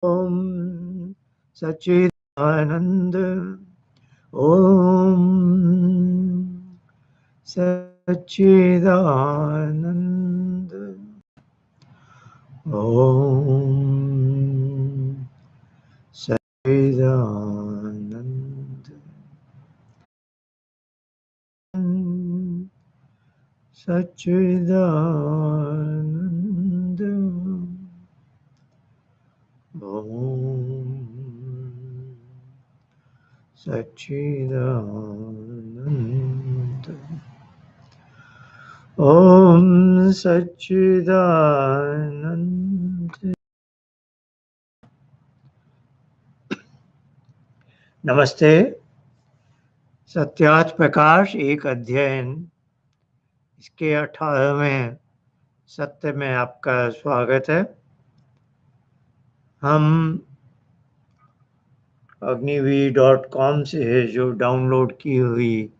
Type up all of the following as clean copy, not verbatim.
ओम सच्चिदानंद। ओम सच्चिदानंद। ओम सच्चिदानंद। सच्चिदानंद। ओम सच्चिदानंद। ओम सच्चिदानंद। नमस्ते। सत्यार्थ प्रकाश एक अध्ययन, इसके 18वें सत्र में आपका स्वागत है। हम अग्निवीर.com से जो डाउनलोड की हुई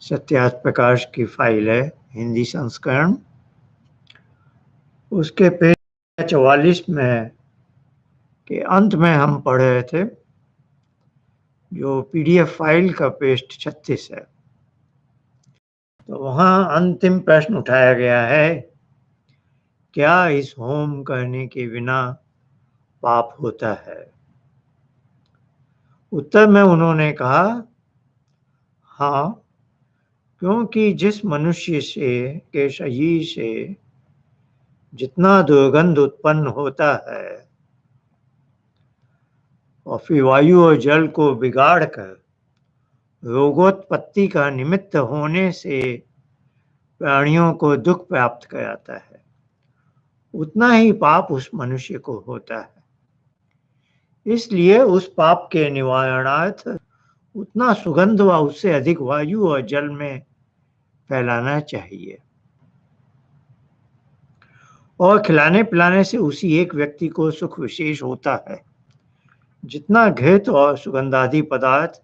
सत्यार्थ प्रकाश की फाइल है, हिंदी संस्करण, उसके पेज 44 में के अंत में हम पढ़ रहे थे, जो पीडीएफ फाइल का पेज 36 है। तो वहाँ अंतिम प्रश्न उठाया गया है, क्या इस होम करने के बिना पाप होता है? उत्तर में उन्होंने कहा, हाँ, क्योंकि जिस मनुष्य के शरीर से जितना दुर्गंध उत्पन्न होता है और फिर वायु और जल को बिगाड़कर रोगोत्पत्ति का निमित्त होने से प्राणियों को दुख प्राप्त कराता है, उतना ही पाप उस मनुष्य को होता है। इसलिए उस पाप के निवारणार्थ उतना सुगंध व उससे अधिक वायु और जल में फैलाना चाहिए, और खिलाने पिलाने से उसी एक व्यक्ति को सुख विशेष होता है। जितना घृत और सुगंधादि पदार्थ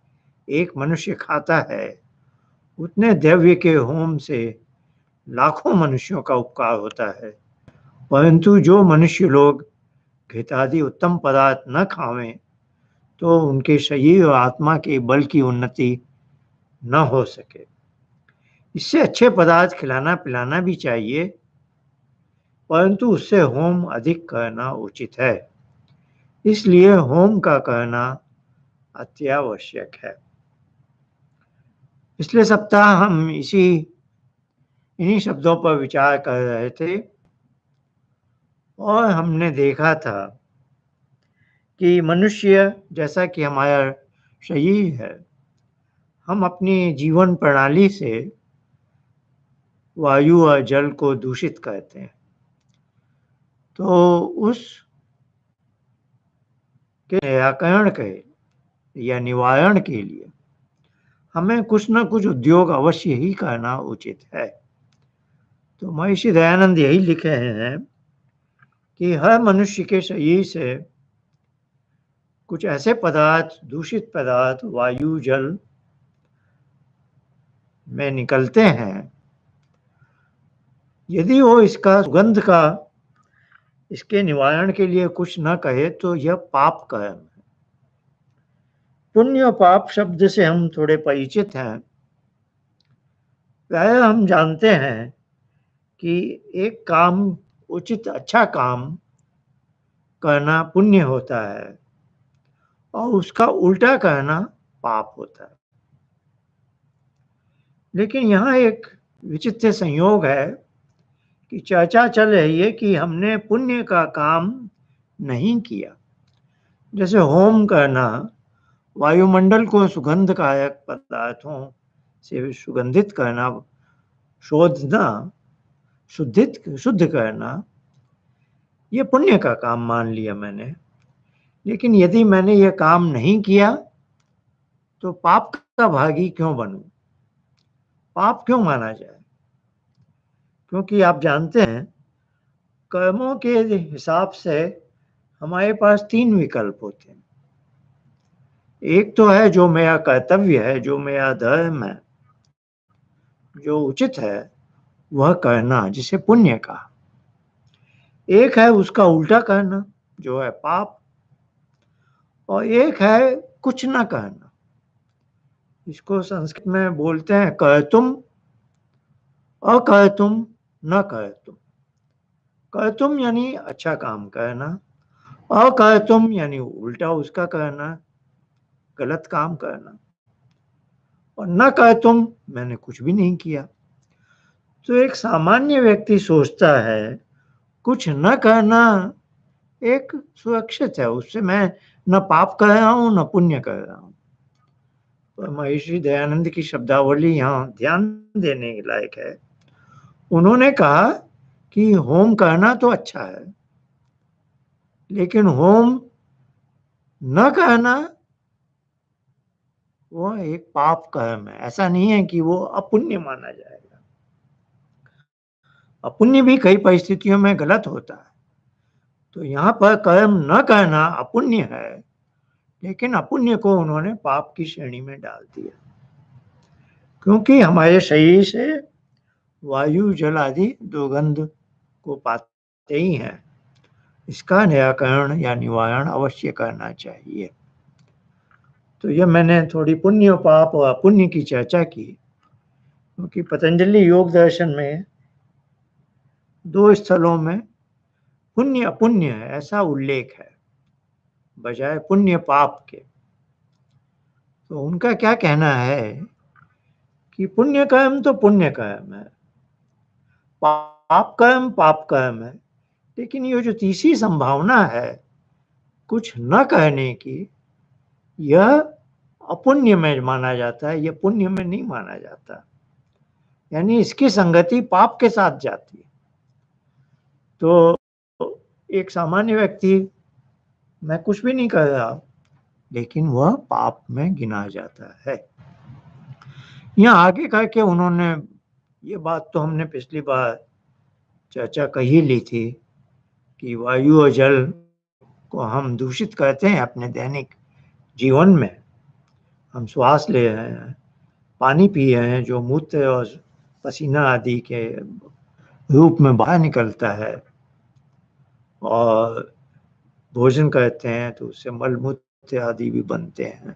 एक मनुष्य खाता है, उतने द्रव्य के होम से लाखों मनुष्यों का उपकार होता है। परंतु जो मनुष्य लोग घृतादि उत्तम पदार्थ न खावें, तो उनके शरीर और आत्मा के बल की उन्नति न हो सके। इससे अच्छे पदार्थ खिलाना पिलाना भी चाहिए, परंतु उससे होम अधिक करना उचित है। इसलिए होम का करना अत्यावश्यक है। पिछले सप्ताह हम इन्हीं शब्दों पर विचार कर रहे थे, और हमने देखा था कि मनुष्य जैसा कि हमारा शरीर है, हम अपनी जीवन प्रणाली से वायु और जल को दूषित करते हैं। तो उस के निराकरण के या निवारण के लिए हमें कुछ न कुछ उद्योग अवश्य ही करना उचित है। तो महर्षि दयानंद यही लिख रहे हैं कि हर मनुष्य के शरीर से कुछ ऐसे पदार्थ, दूषित पदार्थ वायु जल में निकलते हैं। यदि वो इसका सुगंध का इसके निवारण के लिए कुछ न कहे, तो यह पाप कर्म है। पुण्य और पाप शब्द से हम थोड़े परिचित हैं। प्रायः हम जानते हैं कि एक काम, उचित अच्छा काम करना पुण्य होता है और उसका उल्टा करना पाप होता है। लेकिन यहाँ एक विचित्र संयोग है कि चर्चा चल रही है कि हमने पुण्य का काम नहीं किया। जैसे होम करना, वायुमंडल को सुगंधकारक पदार्थों से सुगंधित करना, शोधना, शुद्ध करना, ये पुण्य का काम मान लिया मैंने। लेकिन यदि मैंने यह काम नहीं किया, तो पाप का भागी क्यों बनूं? पाप क्यों माना जाए? क्योंकि आप जानते हैं, कर्मों के हिसाब से हमारे पास 3 विकल्प होते हैं। एक तो है जो मेरा कर्तव्य है, जो मेरा धर्म है, जो उचित है वह करना, जिसे पुण्य कहा। एक है उसका उल्टा करना, जो है पाप। और एक है कुछ न कहना। इसको संस्कृत में बोलते हैं कहतुम, अकहतुम, न कहतुम। कहतुम यानी अच्छा काम कहना, अकहतुम यानी उल्टा उसका कहना, गलत काम करना, और न कहतुम मैंने कुछ भी नहीं किया। तो एक सामान्य व्यक्ति सोचता है कुछ न कहना एक सुरक्षित है, उससे मैं न पाप कर रहा हूं न पुण्य कर रहा हूं। तो महर्षि दयानंद की शब्दावली यहाँ ध्यान देने के लायक है। उन्होंने कहा कि होम करना तो अच्छा है, लेकिन होम न कहना वो एक पाप कर्म है। ऐसा नहीं है कि वो अपुण्य माना जाएगा। अपुण्य भी कई परिस्थितियों में गलत होता है। तो यहाँ पर कर्म न कहना अपुण्य है, लेकिन अपुण्य को उन्होंने पाप की श्रेणी में डाल दिया, क्योंकि हमारे शरीर से वायु जल आदि दुर्गंध को पाते ही हैं। इसका निराकरण या निवारण अवश्य करना चाहिए। तो यह मैंने थोड़ी पुण्य पाप और अपुण्य की चर्चा की, क्योंकि पतंजलि योग दर्शन में 2 स्थलों में पुण्य अपुण्य है ऐसा उल्लेख है, बजाय पुण्य पाप के। तो उनका क्या कहना है कि पुण्य कर्म तो पुण्य कर्म है, पाप कर्म है, लेकिन ये जो तीसरी संभावना है कुछ न कहने की, यह अपुण्य में माना जाता है, यह पुण्य में नहीं माना जाता। यानी इसकी संगति पाप के साथ जाती है। तो एक सामान्य व्यक्ति मैं कुछ भी नहीं कर रहा, लेकिन वह पाप में गिना जाता है। यहाँ आगे करके उन्होंने ये बात तो हमने पिछली बार चर्चा कही ली थी कि वायु और जल को हम दूषित करते हैं अपने दैनिक जीवन में। हम श्वास ले रहे हैं, पानी पी रहे हैं जो मूत्र और पसीना आदि के रूप में बाहर निकलता है, और भोजन करते हैं तो उससे मल मूत्र आदि भी बनते हैं।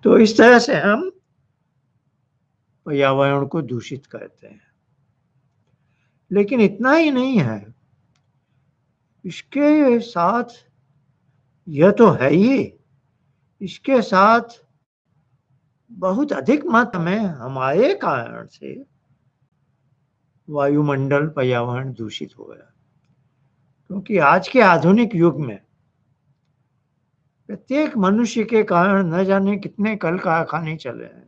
तो इस तरह से हम पर्यावरण को दूषित करते हैं। लेकिन इतना ही नहीं है, इसके साथ यह तो है ही, इसके साथ बहुत अधिक मात्रा में हमारे कारण से वायुमंडल पर्यावरण दूषित हो गया। क्योंकि आज के आधुनिक युग में प्रत्येक मनुष्य के कारण न जाने कितने कल कारखाने चले हैं,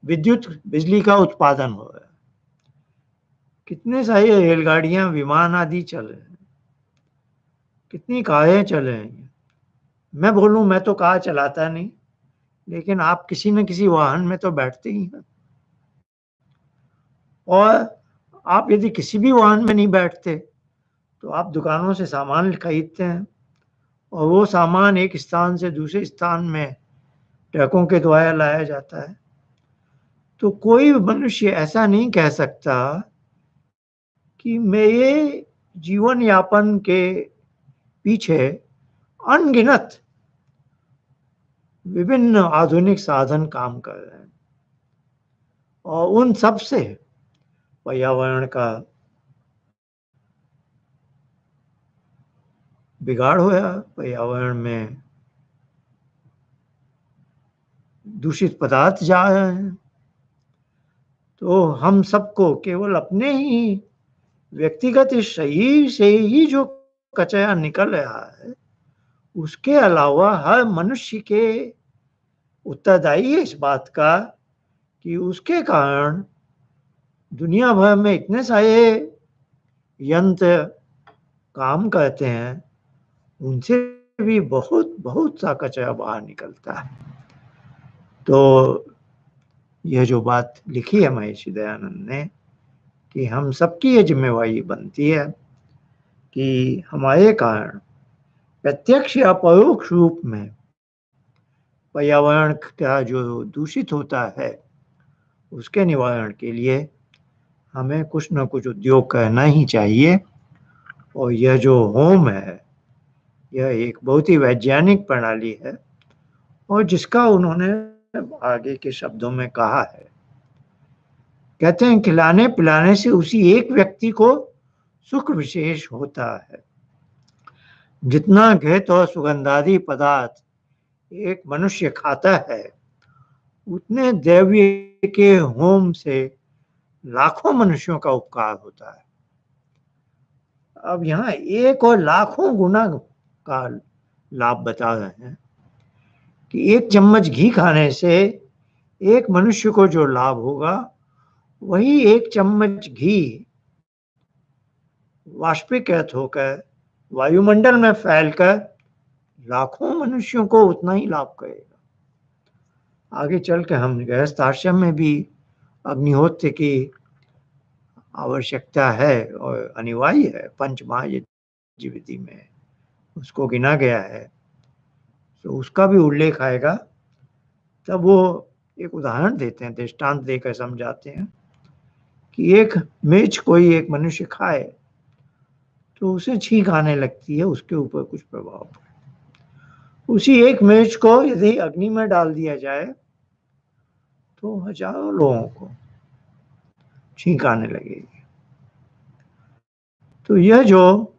विद्युत बिजली का उत्पादन हो रहा है, कितने सारे रेलगाड़ियां विमान आदि चल रहे हैं, कितनी कारें चल रही हैं। मैं बोलूं मैं तो कार चलाता नहीं, लेकिन आप किसी न किसी वाहन में तो बैठते ही हैं। और आप यदि किसी भी वाहन में नहीं बैठते तो आप दुकानों से सामान खरीदते हैं, और वो सामान एक स्थान से दूसरे स्थान में ट्रकों के द्वारा लाया जाता है। तो कोई मनुष्य ऐसा नहीं कह सकता कि मेरे जीवन यापन के पीछे अनगिनत विभिन्न आधुनिक साधन काम कर रहे हैं, और उन सब से पर्यावरण का बिगाड़ हुआ, पर्यावरण में दूषित पदार्थ जा रहे हैं। तो हम सबको केवल अपने ही व्यक्तिगत इस शरीर से ही जो कचरा निकल रहा है, उसके अलावा हर मनुष्य के उत्तरदायी है इस बात का कि उसके कारण दुनिया भर में इतने सारे यंत्र काम करते हैं, उनसे भी बहुत बहुत सा कचरा बाहर निकलता है। तो यह जो बात लिखी है महर्षि दयानंद ने कि हम सबकी ये जिम्मेवारी बनती है कि हमारे कारण प्रत्यक्ष या परोक्ष रूप में पर्यावरण का जो दूषित होता है, उसके निवारण के लिए हमें कुछ न कुछ उद्योग करना ही चाहिए। और यह जो होम है, यह एक बहुत ही वैज्ञानिक प्रणाली है और जिसका उन्होंने आगे के शब्दों में कहा है। कहते हैं खिलाने पिलाने से उसी एक व्यक्ति को सुख विशेष होता है। जितना घृत और सुगंधादि पदार्थ एक मनुष्य खाता है, उतने दैव्य के होम से लाखों मनुष्यों का उपकार होता है। अब यहाँ एक और लाखों गुना का लाभ बता रहे हैं कि एक चम्मच घी खाने से एक मनुष्य को जो लाभ होगा, वही एक चम्मच घी वाष्पीकृत होकर वायुमंडल में फैलकर लाखों मनुष्यों को उतना ही लाभ करेगा। आगे चल के हम गृहस्थ आश्रम में भी अग्निहोत्र की आवश्यकता है और अनिवार्य है, पंच महायज्ञ विधि में उसको गिना गया है, तो उसका भी उल्लेख आएगा। तब वो एक उदाहरण देते हैं, दृष्टांत देकर समझाते हैं कि एक मिर्च कोई एक मनुष्य खाए तो उसे छींक आने लगती है, उसके ऊपर कुछ प्रभाव पड़े। उसी एक मिर्च को यदि अग्नि में डाल दिया जाए तो हजारों लोगों को छींक आने लगेगी। तो यह जो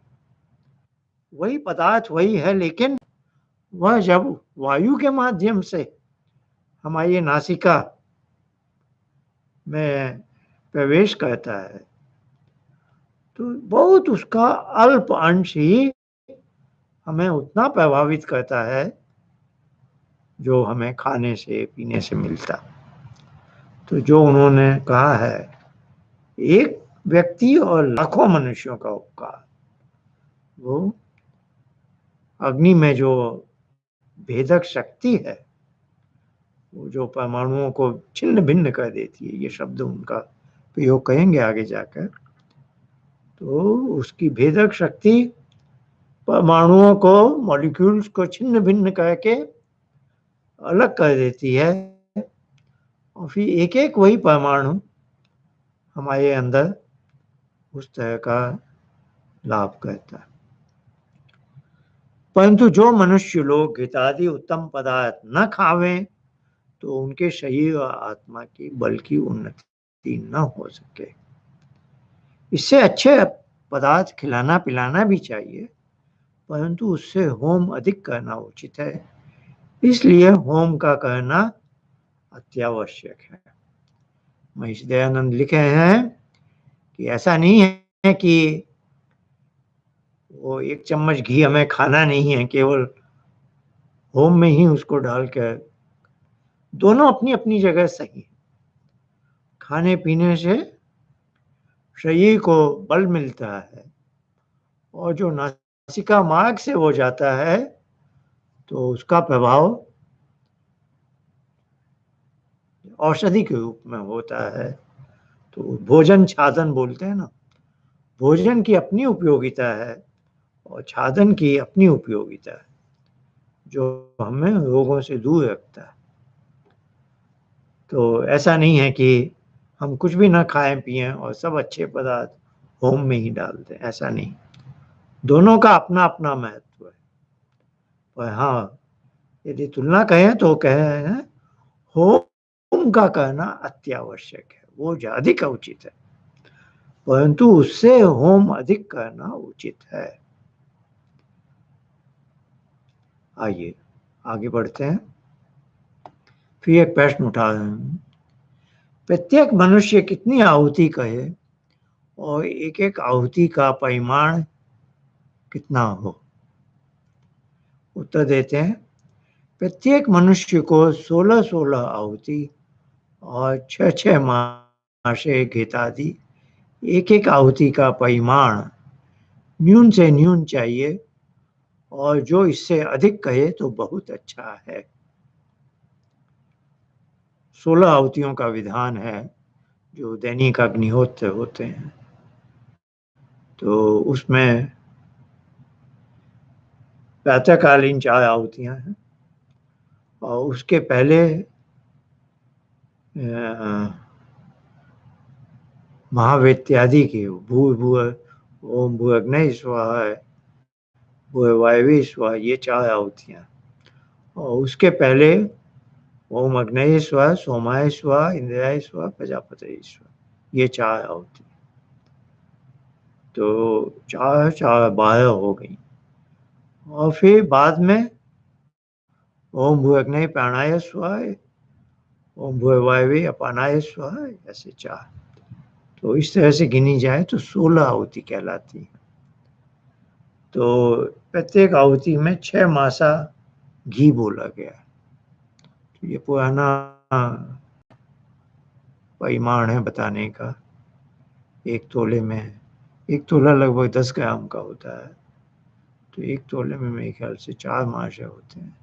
वही पदार्थ वही है, लेकिन वह जब वायु के माध्यम से हमारी नासिका में प्रवेश करता है तो बहुत उसका अल्प अंश ही हमें उतना प्रभावित करता है जो हमें खाने से पीने से मिलता। तो जो उन्होंने कहा है एक व्यक्ति और लाखों मनुष्यों का उपकार, वो अग्नि में जो भेदक शक्ति है, वो जो परमाणुओं को छिन्न भिन्न कर देती है, ये शब्द उनका प्रयोग करेंगे आगे जाकर, तो उसकी भेदक शक्ति परमाणुओं को, मॉलिक्यूल्स को छिन्न भिन्न करके अलग कर देती है और फिर एक एक वही परमाणु हमारे अंदर उस तरह का लाभ करता है। परंतु जो मनुष्य लोग घृतादि उत्तम पदार्थ न खावें तो उनके शरीर और आत्मा की बल की उन्नति न हो सके। इससे अच्छे पदार्थ खिलाना पिलाना भी चाहिए, परंतु उससे होम अधिक करना उचित है। इसलिए होम का करना अत्यावश्यक है। महिष दयानंद लिखे हैं कि ऐसा नहीं है कि वो एक चम्मच घी हमें खाना नहीं है, केवल होम में ही उसको डालकर, दोनों अपनी अपनी जगह सही है। खाने पीने से शरीर को बल मिलता है और जो नासिका मार्ग से हो जाता है तो उसका प्रभाव औषधि के रूप में होता है। तो भोजन छादन बोलते हैं ना, भोजन की अपनी उपयोगिता है और छादन की अपनी उपयोगिता है, जो हमें रोगों से दूर रखता है। तो ऐसा नहीं है कि हम कुछ भी ना खाएं पिएं और सब अच्छे पदार्थ होम में ही डाल दें, ऐसा नहीं। दोनों का अपना अपना महत्व है। पर हाँ, यदि तुलना कहें तो कह रहे हैं होम का कहना अत्यावश्यक है, वो अधिक उचित है, परंतु उससे होम अधिक करना उचित है। आइए आगे बढ़ते हैं। फिर एक प्रश्न उठा रहे हैं, प्रत्येक मनुष्य कितनी आहुति कहे और एक एक आहुति का परिमाण कितना हो? उत्तर देते हैं, प्रत्येक मनुष्य को 16-16 आहुति और 6-6 मासे घृतादि एक एक आहुति का परिमाण न्यून से न्यून चाहिए, और जो इससे अधिक कहे तो बहुत अच्छा है। 16 आहुतियों का विधान है जो दैनिक अग्निहोत्र होते हैं। तो उसमें प्रातःकालीन 4 आहुतियां हैं और उसके पहले महावेत्यादि के भूर्भुवः ओम भूर्भुवः स्वाहा भूर्वायवे स्वा, ये 4 आहुतियाँ। और उसके पहले ओम अग्नये स्वा, सोमाय स्वा, इंद्राय स्वा, प्रजापतये स्वा, ये 4 आहुति। तो 4 12 हो गई। और फिर बाद में ओम भूअग्नये प्राणाय स्वाहा, ओम भूर्वायवे अपानाय स्वाहा, ऐसे 4। तो इस तरह से गिनी जाए तो 16 आहुति कहलाती है। तो प्रत्येक आहुति में 6 मासा घी बोला गया। तो ये पुराना परिमाण है बताने का। 1 तोले में 1 तोला लगभग 10 ग्राम का होता है। तो 1 तोले में मेरे ख्याल से 4 माशा होते हैं।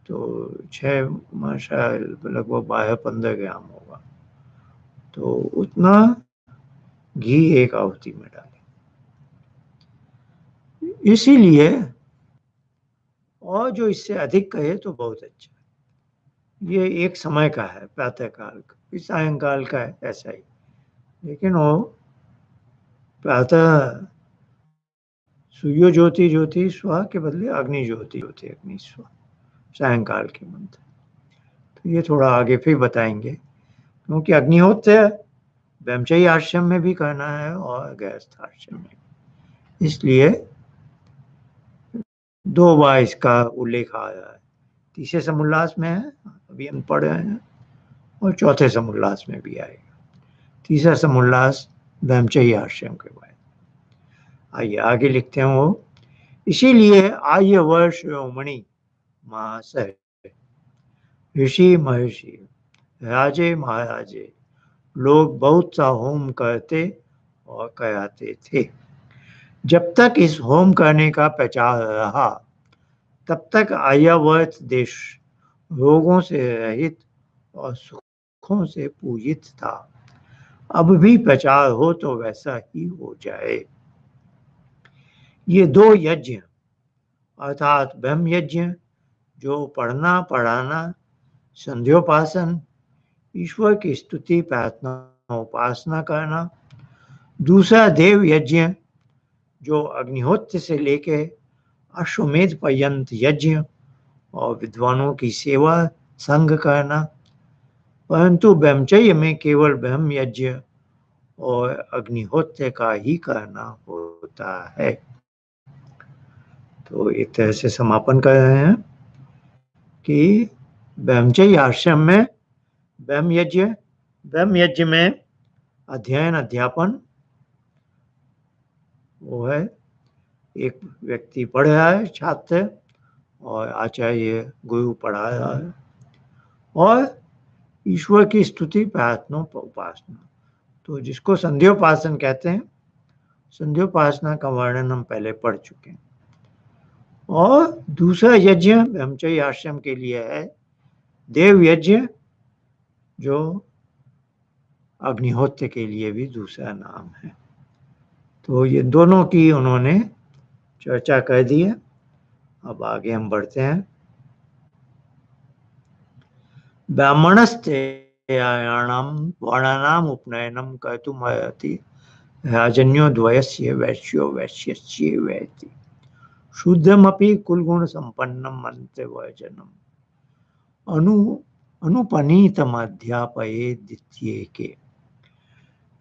तो 6 माशा लगभग 12-15 ग्राम होगा। तो उतना घी 1 आहुति में डालें। इसीलिए और जो इससे अधिक कहे तो बहुत अच्छा। ये एक समय का है, प्रातः काल का, सायंकाल का है ऐसा ही। लेकिन वो प्रातः सूर्य ज्योति स्वा के बदले अग्नि ज्योति अग्नि स्वा, सायंकाल के मंत्र। तो ये थोड़ा आगे फिर बताएंगे, क्योंकि अग्निहोत्र ब्रह्मचर्य आश्रम में भी करना है और गृहस्थ आश्रम में, इसलिए 2 बार इसका उल्लेख आ रहा है। तीसरे समुल्लास में है, अभी हम पढ़ रहे हैं, और चौथे समुल्लास में भी आएगा। तीसरा समुल्लास ब्रह्मचर्य आश्रम के बाद। आइए आगे लिखते हैं वो। इसीलिए आर्यवर्त शिरोमणि महाशय, ऋषि महर्षि, राजे महाराजे लोग बहुत सा होम करते और कराते थे। जब तक इस होम करने का प्रचार रहा तब तक आर्यावर्त देश रोगों से रहित और सुखों से पूजित था। अब भी प्रचार हो तो वैसा ही हो जाए। ये 2 यज्ञ अर्थात ब्रह्म यज्ञ, जो पढ़ना पढ़ाना, संध्योपासन, ईश्वर की स्तुति प्रार्थना उपासना करना, दूसरा देव यज्ञ जो अग्निहोत्र से लेके अश्वमेध पर्यंत यज्ञ और विद्वानों की सेवा संग करना, परंतु ब्रह्मचर्य में केवल ब्रह्म यज्ञ और अग्निहोत्र का ही करना होता है। तो एक तरह से समापन कर रहे हैं कि ब्रह्मचर्य आश्रम में ब्रह्म यज्ञ में अध्ययन अध्यापन, वो है एक व्यक्ति पढ़ रहा है, छात्र, और आचार्य गुरु पढ़ा रहा है, और ईश्वर की स्तुति प्रार्थना उपासना। तो जिसको संध्योपासन कहते हैं, संध्योपासना का वर्णन हम पहले पढ़ चुके हैं। और दूसरा यज्ञ ब्रह्मचर्य आश्रम के लिए है देव यज्ञ, जो अग्निहोत्र के लिए भी दूसरा नाम है। तो ये दोनों की उन्होंने चर्चा कर दी है। अब आगे हम बढ़ते हैं। ब्राह्मणस्तेयाणाम वर्णानाम उपनयनम कर्तुमर्हति राजन्यो द्वयस्य वैश्यो वैश्यस्य वैति शुद्धमपि कुलगुण संपन्नम मंत्रवर्जनम अनुपनीतमध्यापयेत् द्वितीये।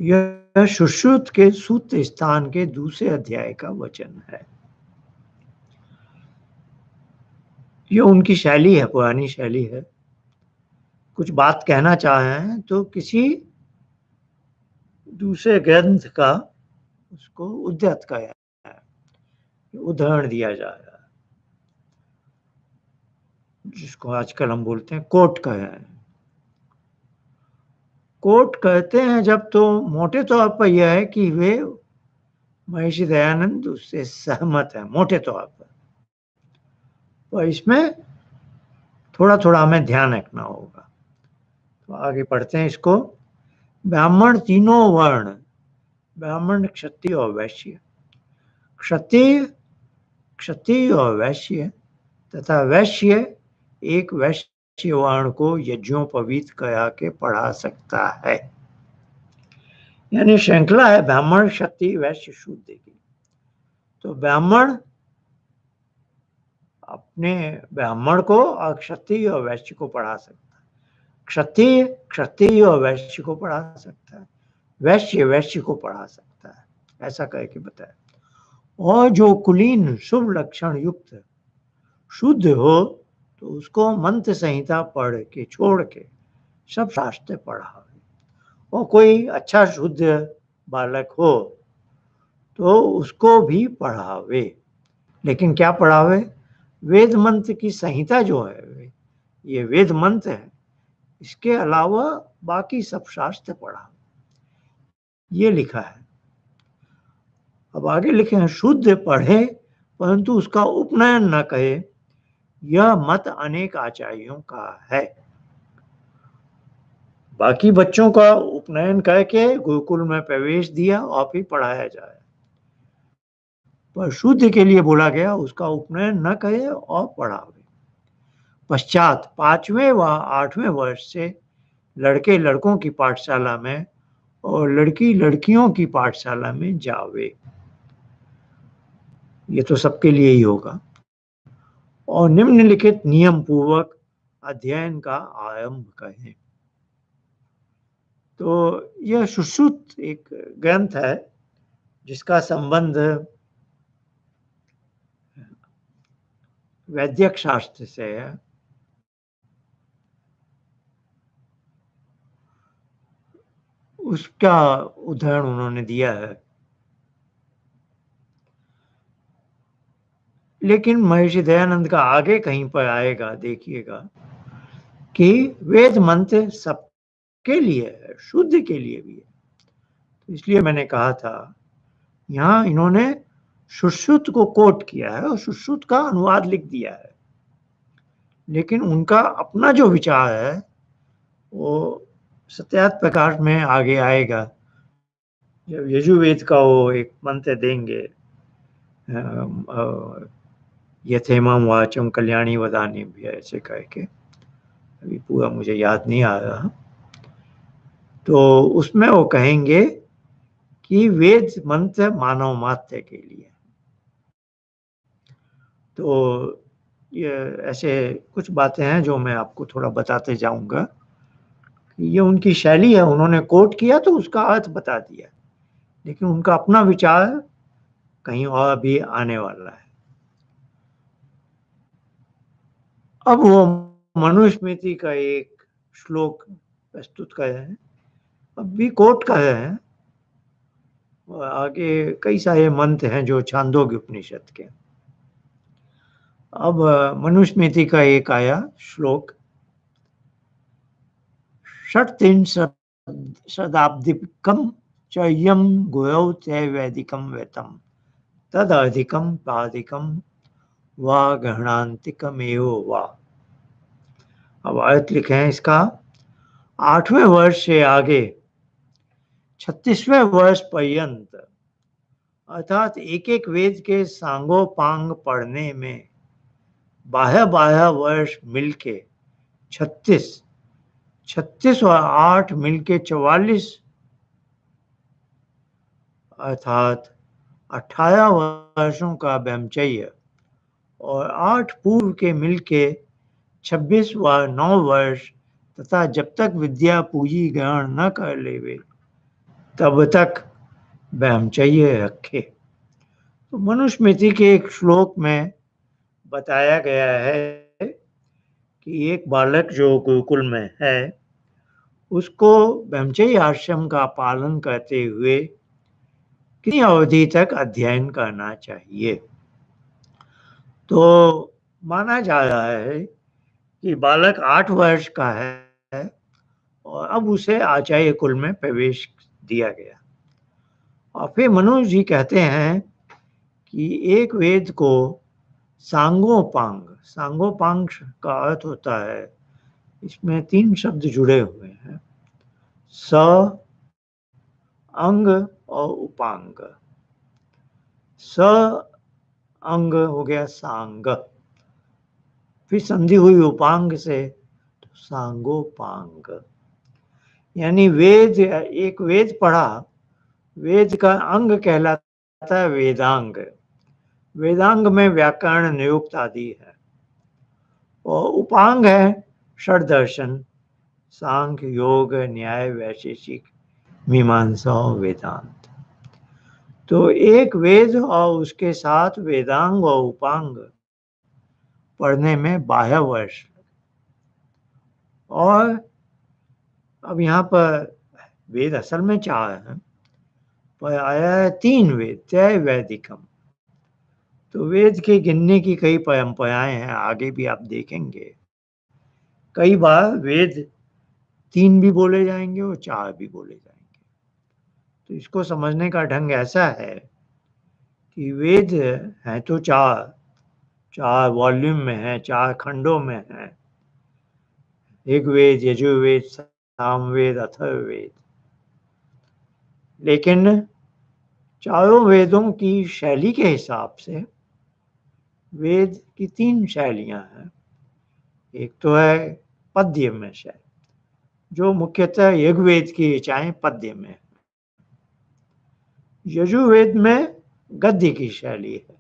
यह सुश्रुत के सूत्र स्थान के दूसरे अध्याय का वचन है। यह उनकी शैली है, पुरानी शैली है। कुछ बात कहना चाहे हैं तो किसी दूसरे ग्रंथ का उसको उद्धृत किया है, उदाहरण दिया जा रहा है, जिसको आजकल हम बोलते हैं कोट कह रहे हैं। कोट कहते हैं जब, तो मोटे तौर पर यह है कि वे महर्षि दयानंद उससे सहमत है मोटे तौर पर, और इसमें थोड़ा थोड़ा हमें ध्यान रखना होगा। तो आगे पढ़ते हैं इसको। ब्राह्मण तीनों वर्ण, ब्राह्मण, क्षत्रिय और वैश्य, क्षत्रिय और वैश्य तथा वैश्य एक वैश्य वर्ण को यज्ञोपवीत करा के पढ़ा सकता है। यानी श्रृंखला है ब्राह्मण, क्षत्रिय, वैश्य, शूद्र की। तो ब्राह्मण अपने ब्राह्मण को और क्षत्रिय और वैश्य को पढ़ा सकता है, क्षत्रिय और वैश्य को पढ़ा सकता है, वैश्य वैश्य को पढ़ा सकता है, ऐसा कह के बताया। और जो कुलीन शुभ लक्षण युक्त शुद्ध हो तो उसको मंत्र संहिता पढ़ के छोड़ के सब शास्त्र पढ़ावे। और कोई अच्छा शुद्ध बालक हो तो उसको भी पढ़ावे, लेकिन क्या पढ़ावे? वेद मंत्र की संहिता जो है, ये वेद मंत्र है, इसके अलावा बाकी सब शास्त्र पढ़ावे, ये लिखा है। अब आगे लिखे हैं, शुद्ध पढ़े परंतु उसका उपनयन न कहे, यह मत अनेक आचार्यों का है। बाकी बच्चों का उपनयन करके गुरुकुल में प्रवेश दिया और फिर पढ़ाया जाए, पर शुद्ध के लिए बोला गया उसका उपनयन न करे और पढ़ावे। पश्चात 5वें व 8वें वर्ष से लड़के लड़कों की पाठशाला में और लड़की लड़कियों की पाठशाला में जावे। ये तो सबके लिए ही होगा। और निम्नलिखित नियम पूर्वक अध्ययन का आरंभ करें। तो यह सुश्रुत एक ग्रंथ है जिसका संबंध वैदिक शास्त्र से है। उसका उदाहरण उन्होंने दिया है। लेकिन महर्षि दयानंद का आगे कहीं पर आएगा, देखिएगा कि वेद मंत्र सबके लिए है, शुद्ध के लिए भी है। तो इसलिए मैंने कहा था, यहाँ इन्होंने सुश्रुत को कोट किया है और सुश्रुत का अनुवाद लिख दिया है, लेकिन उनका अपना जो विचार है वो सत्यार्थ प्रकाश में आगे आएगा। जब यजुर्वेद का वो एक मंत्र देंगे, यथेमं वाचम कल्याणी वदानी भी ऐसे कह के, अभी पूरा मुझे याद नहीं आ रहा, तो उसमें वो कहेंगे कि वेद मंत्र मानव मात्र के लिए। तो ये ऐसे कुछ बातें हैं जो मैं आपको थोड़ा बताते जाऊंगा। ये उनकी शैली है, उन्होंने कोट किया तो उसका अर्थ बता दिया, लेकिन उनका अपना विचार कहीं और भी आने वाला है। अब वो मनुस्मृति का एक श्लोक प्रस्तुत कर रहे हैं, अब भी कोट कर रहे हैं। आगे कई सारे मंत्र हैं जो छांदोग्य उपनिषद के। अब मनुस्मृति का एक आया श्लोक, षट्त्रिंशदाब्धिकं च यं गुरौ च वैदिकं वेतम् तदधिकं पादिकं वा गहनान्तिकमेव वा। अब अर्थ लिखे हैं इसका, 8वें वर्ष से आगे 36वें वर्ष पर्यंत, अर्थात एक एक वेद के सांगोपांग पढ़ने में 12 वर्ष मिलके 36 और 8 मिलके 44, अर्थात 18 वर्षों का ब्रह्मचर्य, और 8 पूर्व के मिलके 26 व 9 वर्ष, तथा जब तक विद्या पूजी ग्रहण न कर लेवे तब तक ब्रह्मचर्य रखे। तो मनुस्मृति के एक श्लोक में बताया गया है कि एक बालक जो गुरुकुल में है उसको ब्रह्मचर्य आश्रम का पालन करते हुए कितनी अवधि तक अध्ययन करना चाहिए। तो माना जा रहा है कि बालक 8 वर्ष का है और अब उसे आचार्य कुल में प्रवेश दिया गया। और फिर मनोज जी कहते हैं कि एक वेद को सांगोपांग, सांगोपांग का अर्थ होता है, इसमें 3 शब्द जुड़े हुए हैं, स, अंग और उपांग। स अंग हो गया सांग, फिर संधि हुई उपांग से, तो सांगोपांग। यानी वेद, एक वेद पढ़ा, वेद का अंग कहलाता है वेदांग। वेदांग में व्याकरण, निरुक्त आदि है। और उपांग है षड्दर्शन, सांख्य, योग, न्याय, वैशेषिक, मीमांसा और वेदांत। तो एक वेद और उसके साथ वेदांग और उपांग पढ़ने में 12 वर्ष। और अब यहाँ पर वेद असल में 4 हैं, पर आया है 3 वेद, त्रय वैदिकम। तो वेद के गिनने की कई परंपराएं हैं, आगे भी आप देखेंगे। कई बार वेद 3 भी बोले जाएंगे और 4 भी बोले जाएंगे। तो इसको समझने का ढंग ऐसा है कि वेद हैं तो 4 वॉल्यूम में है, 4 खंडों में है। ऋग्वेद, यजुर्वेद, सामवेद, अथर्ववेद। लेकिन चारों वेदों की शैली के हिसाब से वेद की 3 शैलियां हैं। एक तो है पद्य में शैली, जो मुख्यतः ऋग्वेद की ऋचाएं पद्य में है। यजुर्वेद में गद्य की शैली है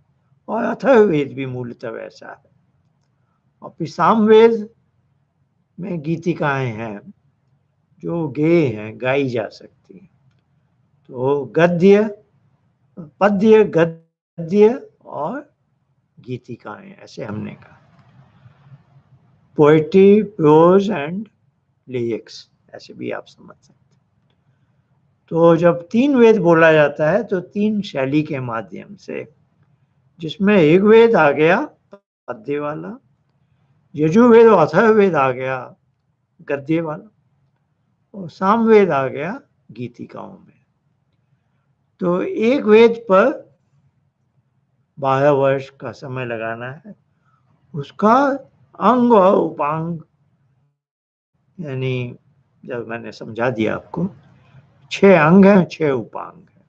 और अथर्ववेद भी मूलतः वैसा है। और फिर सामवेद में गीतिकाएं हैं जो गेय हैं, गाई जा सकती हैं। तो गद्य, पद्य, गद्य और गीतिकाएं, ऐसे हमने कहा। पोएट्री, प्रोज एंड लिरिक्स, ऐसे भी आप समझ सकते हैं। तो जब 3 वेद बोला जाता है तो 3 शैली के माध्यम से, जिसमें ऋग्वेद आ गया पद्य वाला, यजुर्वेद और अथर्ववेद आ गया गद्य वाला, और सामवेद आ गया गीतिकाओं में। तो एक वेद पर 12 वर्ष का समय लगाना है। उसका अंग और उपांग, यानी जब मैंने समझा दिया आपको, 6 अंग हैं, 6 उपांग हैं।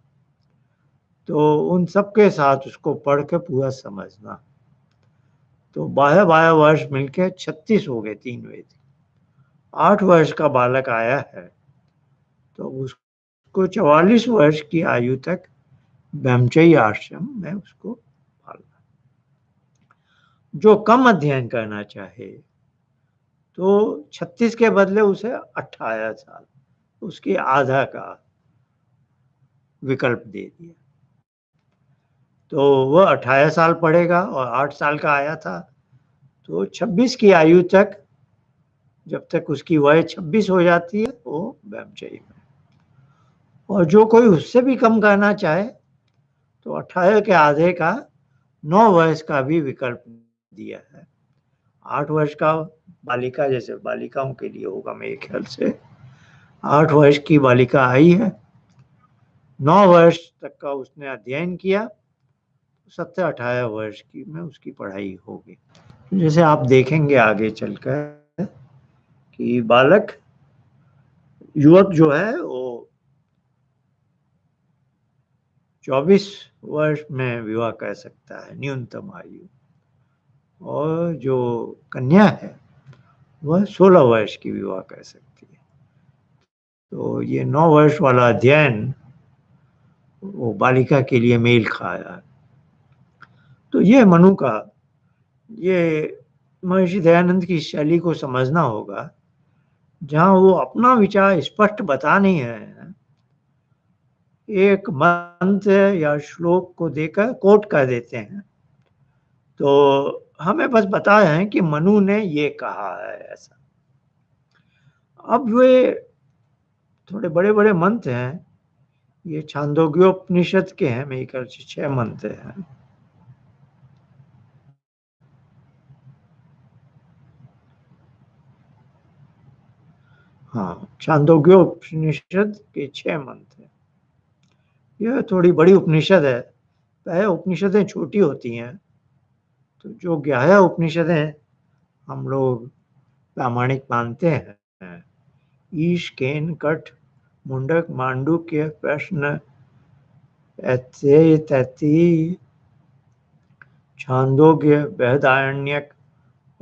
तो उन सब के साथ उसको पढ़ के पूरा समझना। तो 12 वर्ष मिलके 36 हो गए 3 वेद। 8 वर्ष का बालक आया है तो उसको 44 वर्ष की आयु तक ब्रह्मचर्य आश्रम में उसको पालना। जो कम अध्ययन करना चाहे तो 36 के बदले उसे 18 साल, उसकी आधा का विकल्प दे दिया। तो वह 18 साल पढ़ेगा, और 8 साल का आया था तो 26 की आयु तक, जब तक उसकी वय 26 हो जाती है, वो ब्रह्मचर्य में। और जो कोई उससे भी कम करना चाहे तो 18 के आधे का 9 वर्ष का भी विकल्प दिया है। 8 वर्ष का बालिका, जैसे बालिकाओं के लिए होगा मेरे ख्याल से, 8 वर्ष की बालिका आई है, 9 वर्ष तक का उसने अध्ययन किया, 17-18 वर्ष की में उसकी पढ़ाई होगी। जैसे आप देखेंगे आगे चलकर कि बालक, युवक जो है वो 24 वर्ष में विवाह कर सकता है, न्यूनतम आयु। और जो कन्या है वह 16 वर्ष की विवाह कर सकती है। तो ये 9 वर्ष वाला अध्ययन वो बालिका के लिए मेल खा रहा है। तो ये मनु का, ये महर्षि दयानंद की शैली को समझना होगा, जहाँ वो अपना विचार स्पष्ट बता नहीं रहे हैं, एक मंत्र या श्लोक को देकर कोट कर देते हैं। तो हमें बस बता रहे हैं कि मनु ने ये कहा है ऐसा। अब वे थोड़े बड़े बड़े मंत्र हैं, ये छांदोग्योपनिषद के हैं, मेरे ख्याल से 6 मंत्र हैं। हाँ, छांदोग्योपनिषद के 6 मंत्र हैं। यह थोड़ी बड़ी उपनिषद है। पहले उपनिषदें छोटी होती हैं, तो जो 11 उपनिषदें हम लोग प्रामाणिक मानते हैं, ईश, केन, कठ, मुंडक, मांडुक्य, प्रश्न, ऐत्रेय, तैत्तिरीय, छांदोग्य, बृहदारण्यक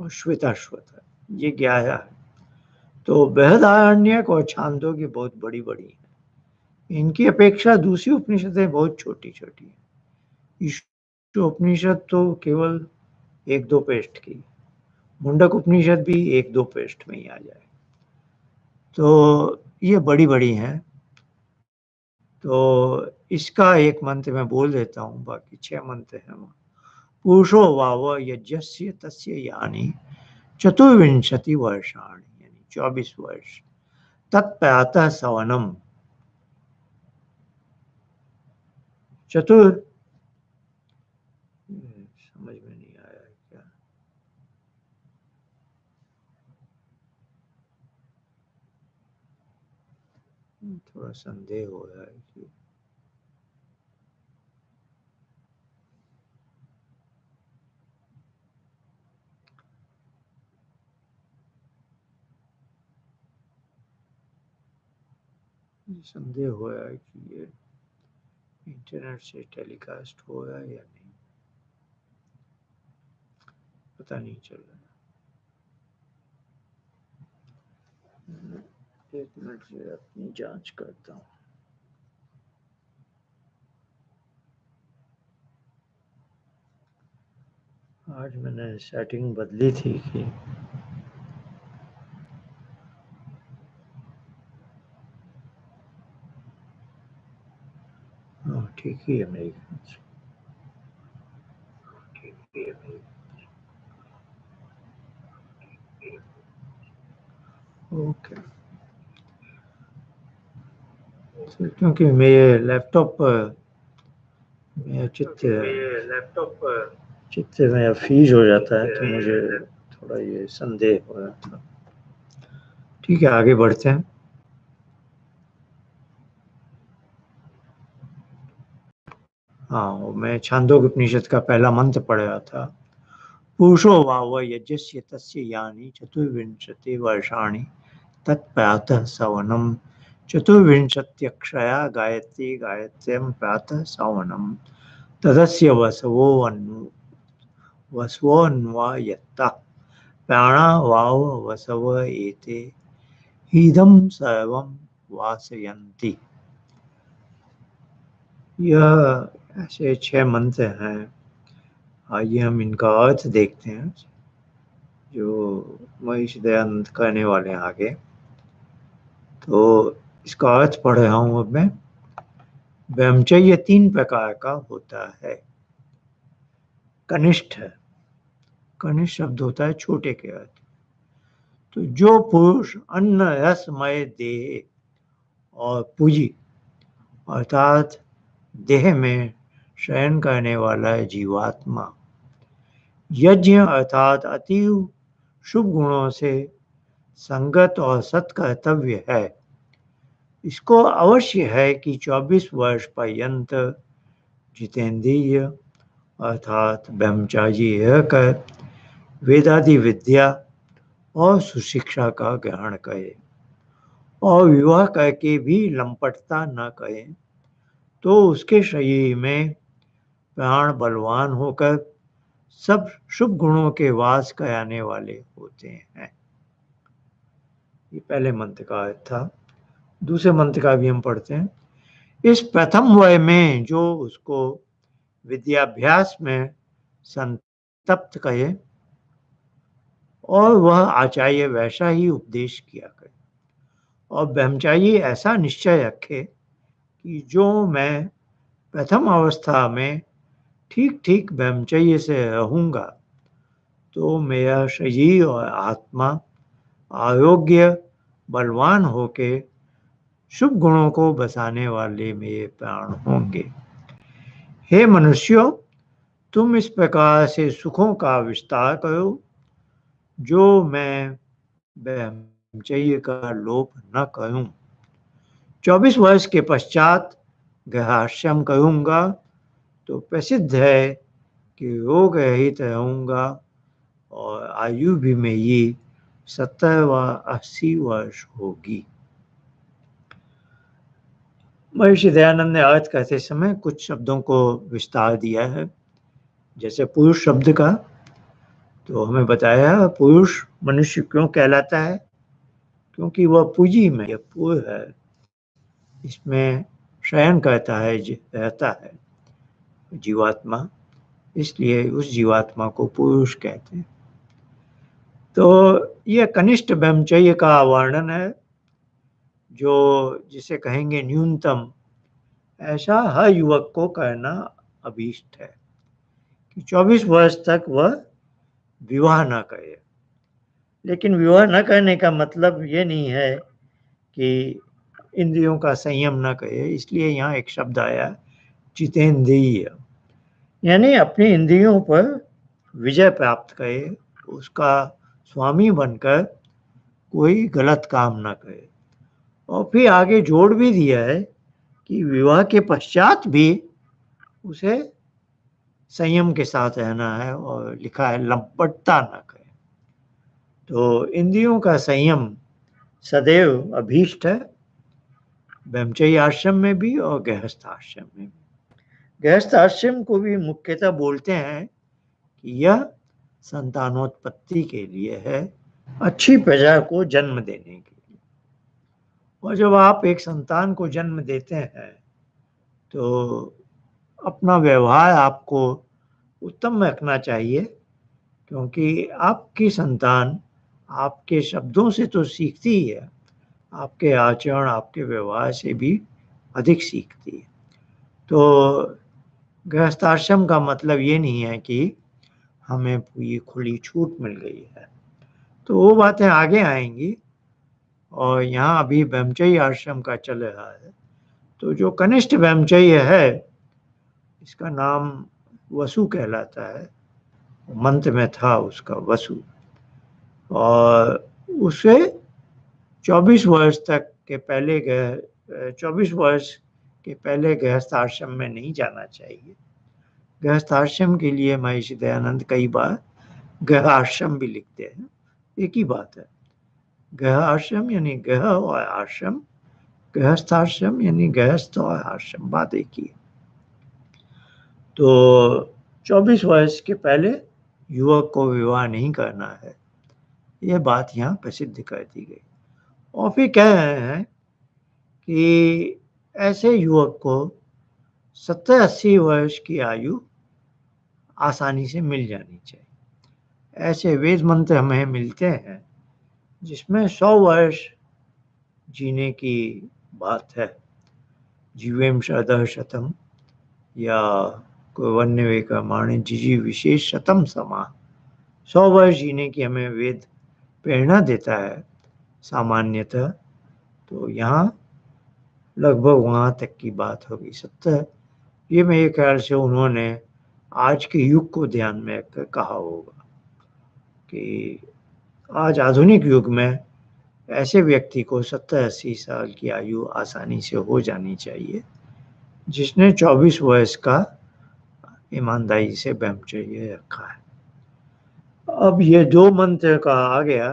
और श्वेताश्वतर, ये 11 है। तो बृहदारण्यक और छांदोग्य बहुत बड़ी बड़ी हैं। इनकी अपेक्षा दूसरी उपनिषदें बहुत छोटी छोटी हैं। ईश उपनिषद तो केवल 1-2 पृष्ठ की, मुंडक उपनिषद भी 1-2 पृष्ठ में ही आ जाए। तो ये बड़ी-बड़ी हैं। तो इसका एक मंत्र मैं बोल देता हूँ, बाकी 6 मंत्र हैं। पुरुषो वाव यज्ञस्य तस्य यानि चतुर्विंशति वर्षाणि, यानी 24 वर्ष। तत्प्रातः सवनम समझ में नहीं आया क्या? थोड़ा संदेह हो रहा है कि ये इंटरनेट से टेलीकास्ट हो रहा है या नहीं, पता नहीं चल रहा। एक मिनट से अपनी जांच करता हूँ। आज मैंने सेटिंग बदली थी कि ठीक ही है मेरी। ओके। तो क्योंकि मेरे लैपटॉप पर मेरा चित्त में फ्रीज हो जाता है, तो मुझे थोड़ा ये संदेह हो रहा था। ठीक है, आगे बढ़ते हैं। हाँ, मैं छांदोग्य उपनिषद का पहला मंत्र पढ़ रहा था। पुरुषो वाव यज्ञस्य तस्य यानि चतुर्विंशति वर्षाणि तत्प्रातः सवनम चतुर्विंशत्यक्षया गायत्री गायत्र्यं प्रातः सवनम तदस्य वसवोऽन्वायत्ता प्राणा वाव वसव एते हीदं सर्वं वासयन्ति। यह ऐसे 6 मंत्र हैं। आइए हम इनका अर्थ देखते हैं, जो महेश दयानंद करने वाले हैं आगे। तो इसका अर्थ पढ़ रहा हूँ अब मैं। ब्रह्मचर्य 3 प्रकार का होता है। कनिष्ठ, कनिष्ठ शब्द होता है छोटे के अर्थ। तो जो पुरुष अन्न रसमय देह और पूजी अर्थात देह में शयन करने वाला जीवात्मा, यज्ञ अर्थात अतीव शुभ गुणों से संगत और सत्कर्तव्य है, इसको अवश्य है कि 24 वर्ष पर्यंत जितेंद्रिय अर्थात ब्रह्मचारी रहकर वेदादि विद्या और सुशिक्षा का ग्रहण करे और विवाह करके भी लंपटता न करे, तो उसके शरीर में प्राण बलवान होकर सब शुभ गुणों के वास कराने वाले होते हैं। ये पहले मंत्र का अर्थ था। दूसरे मंत्र का भी हम पढ़ते हैं। इस प्रथम वय में जो उसको विद्याभ्यास में संतप्त करे और वह आचार्य वैसा ही उपदेश किया करे, और ब्रह्मचारी ऐसा निश्चय रखे कि जो मैं प्रथम अवस्था में ठीक ठीक ब्रह्मचर्य से रहूँगा, तो मेरा शरीर और आत्मा आरोग्य बलवान होके शुभ गुणों को बसाने वाले मेरे प्राण होंगे। हे मनुष्यों, तुम इस प्रकार से सुखों का विस्तार करो, जो मैं ब्रह्मचर्य का लोप न करूं। 24 वर्ष के पश्चात गृहस्थाश्रम करूंगा, तो प्रसिद्ध है कि रोग रहित रहूंगा और आयु भी मेरी 70 व 80 वर्ष होगी। महर्षि दयानंद ने अर्थ करते समय कुछ शब्दों को विस्तार दिया है। जैसे पुरुष शब्द का तो हमें बताया, पुरुष मनुष्य क्यों कहलाता है? क्योंकि वह पूजी में पूर्व है, इसमें शयन करता है, रहता है जीवात्मा, इसलिए उस जीवात्मा को पुरुष कहते हैं। तो ये कनिष्ठ ब्रह्मचर्य का वर्णन है, जो जिसे कहेंगे न्यूनतम, ऐसा हर युवक को करना अभीष्ट है कि 24 वर्ष तक वह विवाह न करे। लेकिन विवाह न करने का मतलब ये नहीं है कि इंद्रियों का संयम न करे, इसलिए यहाँ एक शब्द आया जितेंद्रिय, यानी अपनी इंद्रियों पर विजय प्राप्त करे, उसका स्वामी बनकर कोई गलत काम न करे। और फिर आगे जोड़ भी दिया है कि विवाह के पश्चात भी उसे संयम के साथ रहना है, और लिखा है लंपटता न करे। तो इंद्रियों का संयम सदैव अभीष्ट है, ब्रह्मचर्य आश्रम में भी और गृहस्थ आश्रम में भी। गृहस्थ आश्रम को भी मुख्यतः बोलते हैं कि यह संतानोत्पत्ति के लिए है, अच्छी प्रजा को जन्म देने के लिए। और जब आप एक संतान को जन्म देते हैं तो अपना व्यवहार आपको उत्तम रखना चाहिए, क्योंकि आपकी संतान आपके शब्दों से तो सीखती ही है, आपके आचरण, आपके व्यवहार से भी अधिक सीखती है। तो गृहस्थाश्रम का मतलब ये नहीं है कि हमें पूरी खुली छूट मिल गई है, तो वो बातें आगे आएंगी। और यहाँ अभी ब्रह्मचर्य आश्रम का चल रहा है। तो जो कनिष्ठ ब्रह्मचर्य है, इसका नाम वसु कहलाता है, मंत्र में था उसका वसु, और उसे 24 वर्ष तक के पहले 24 वर्ष के पहले गृहस्थ आश्रम में नहीं जाना चाहिए। गृहस्थ आश्रम के लिए महर्षि दयानंद कई बार गृह आश्रम भी लिखते हैं, एक ही बात है। गृह आश्रम यानी गृह और आश्रम, गृहस्थ आश्रम यानी गृहस्थ और आश्रम, बात एक ही है। तो 24 वर्ष के पहले युवक को विवाह नहीं करना है, ये बात यहाँ प्रसिद्ध कर दी गई। और फिर कह रहे हैं कि ऐसे युवक को 70-80 वर्ष की आयु आसानी से मिल जानी चाहिए। ऐसे वेद मंत्र हमें मिलते हैं जिसमें 100 वर्ष जीने की बात है। जीवेम शरदः शतम, या कोई वन्य वेकमाणे जिजी विशेष शतम समा, 100 वर्ष जीने की हमें वेद प्रेरणा देता है सामान्यतः। तो यहाँ लगभग वहाँ तक की बात होगी 70। ये मेरे ख्याल से उन्होंने आज के युग को ध्यान में रखकर कहा होगा कि आज आधुनिक युग में ऐसे व्यक्ति को 70-80 साल की आयु आसानी से हो जानी चाहिए, जिसने 24 वर्ष का ईमानदारी से ब्रह्मचर्य रखा है। अब ये 2 मंत्र का आ गया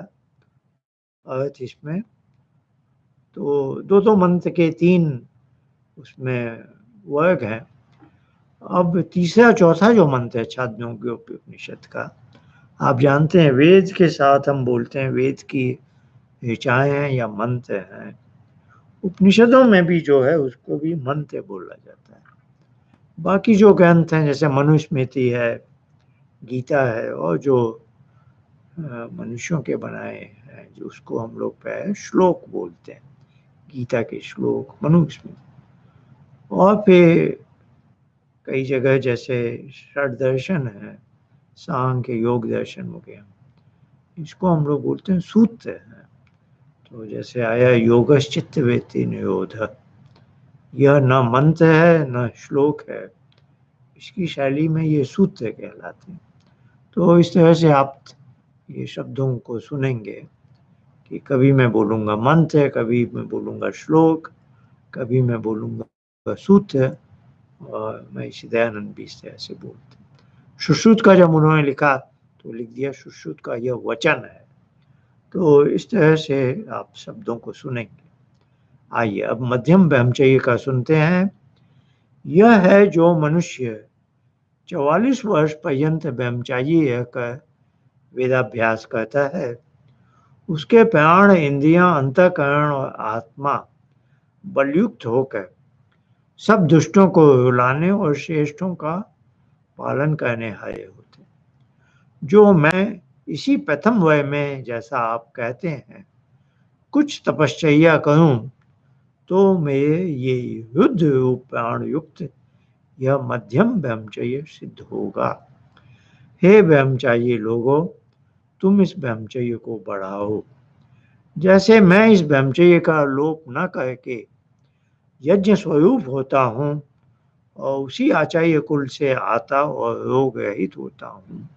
अर्थ इसमें, तो 2 मंत्र के 3 उसमें वर्ग हैं। अब तीसरा चौथा जो मंत्र है छांदोग्य उपनिषद का, आप जानते हैं वेद के साथ हम बोलते हैं वेद की ऋचाएं हैं या मंत्र हैं। उपनिषदों में भी जो है उसको भी मंत्र बोला जाता है। बाकी जो ग्रंथ हैं जैसे मनुस्मृति है, गीता है, और जो मनुष्यों के बनाए हैं जो उसको हम लोग पे श्लोक बोलते हैं, गीता के श्लोक, मनुस्मृति। और फिर कई जगह जैसे षड दर्शन है, सांख्य योग दर्शन हो गया, इसको हम लोग बोलते हैं सूत्र है। तो जैसे आया योगश्चित्त वृत्ति निरोध, यह न मंत्र है न श्लोक है, इसकी शैली में ये सूत्र कहलाते हैं। तो इस तरह से आप ये शब्दों को सुनेंगे कि कभी मैं बोलूँगा मंत्र, कभी मैं बोलूँगा श्लोक, कभी मैं बोलूँगा सूत्र, और महर्षि दयानंद भी इस तरह से बोलते हैं। सुश्रुत का जब उन्होंने लिखा तो लिख दिया सुश्रुत का यह वचन है। तो इस तरह से आप शब्दों को सुनेंगे। आइए अब मध्यम ब्रह्मचर्य का सुनते हैं। यह है जो मनुष्य 44 वर्ष पर्यंत ब्रह्मचारी रहकर वेदाभ्यास करता है, उसके प्राण, इंद्रियां, अंतःकरण और आत्मा बलयुक्त होकर सब दुष्टों को रुलाने और श्रेष्ठों का पालन करने हारे होते। जो मैं इसी प्रथम वय में, जैसा आप कहते हैं, कुछ तपश्चर्या करूं तो मेरे ये युद्ध प्राण युक्त यह मध्यम ब्रह्मचर्य सिद्ध होगा। हे ब्रह्मचारी लोगों, तुम इस ब्रह्मचर्य को बढ़ाओ। जैसे मैं इस ब्रह्मचर्य का लोप न करके यज्ञ स्वरूप होता हूँ और उसी आचार्य कुल से आता और रोग रहित होता हूँ,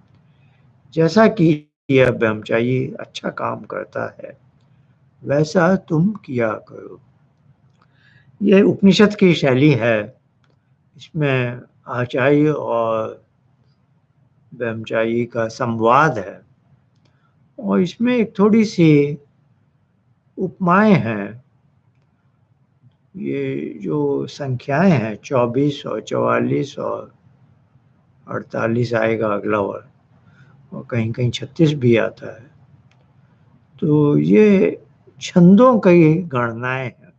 जैसा कि यह ब्रह्मचारी अच्छा काम करता है, वैसा तुम किया करो। ये उपनिषद की शैली है। इसमें आचार्य और ब्रह्मचारी का संवाद है और इसमें एक थोड़ी सी उपमाएं हैं। ये जो संख्याएं हैं 24 और 44 और 48 आएगा अगला वर्ड, और कहीं कहीं 36 भी आता है। तो ये छंदों की गणनाएं हैं।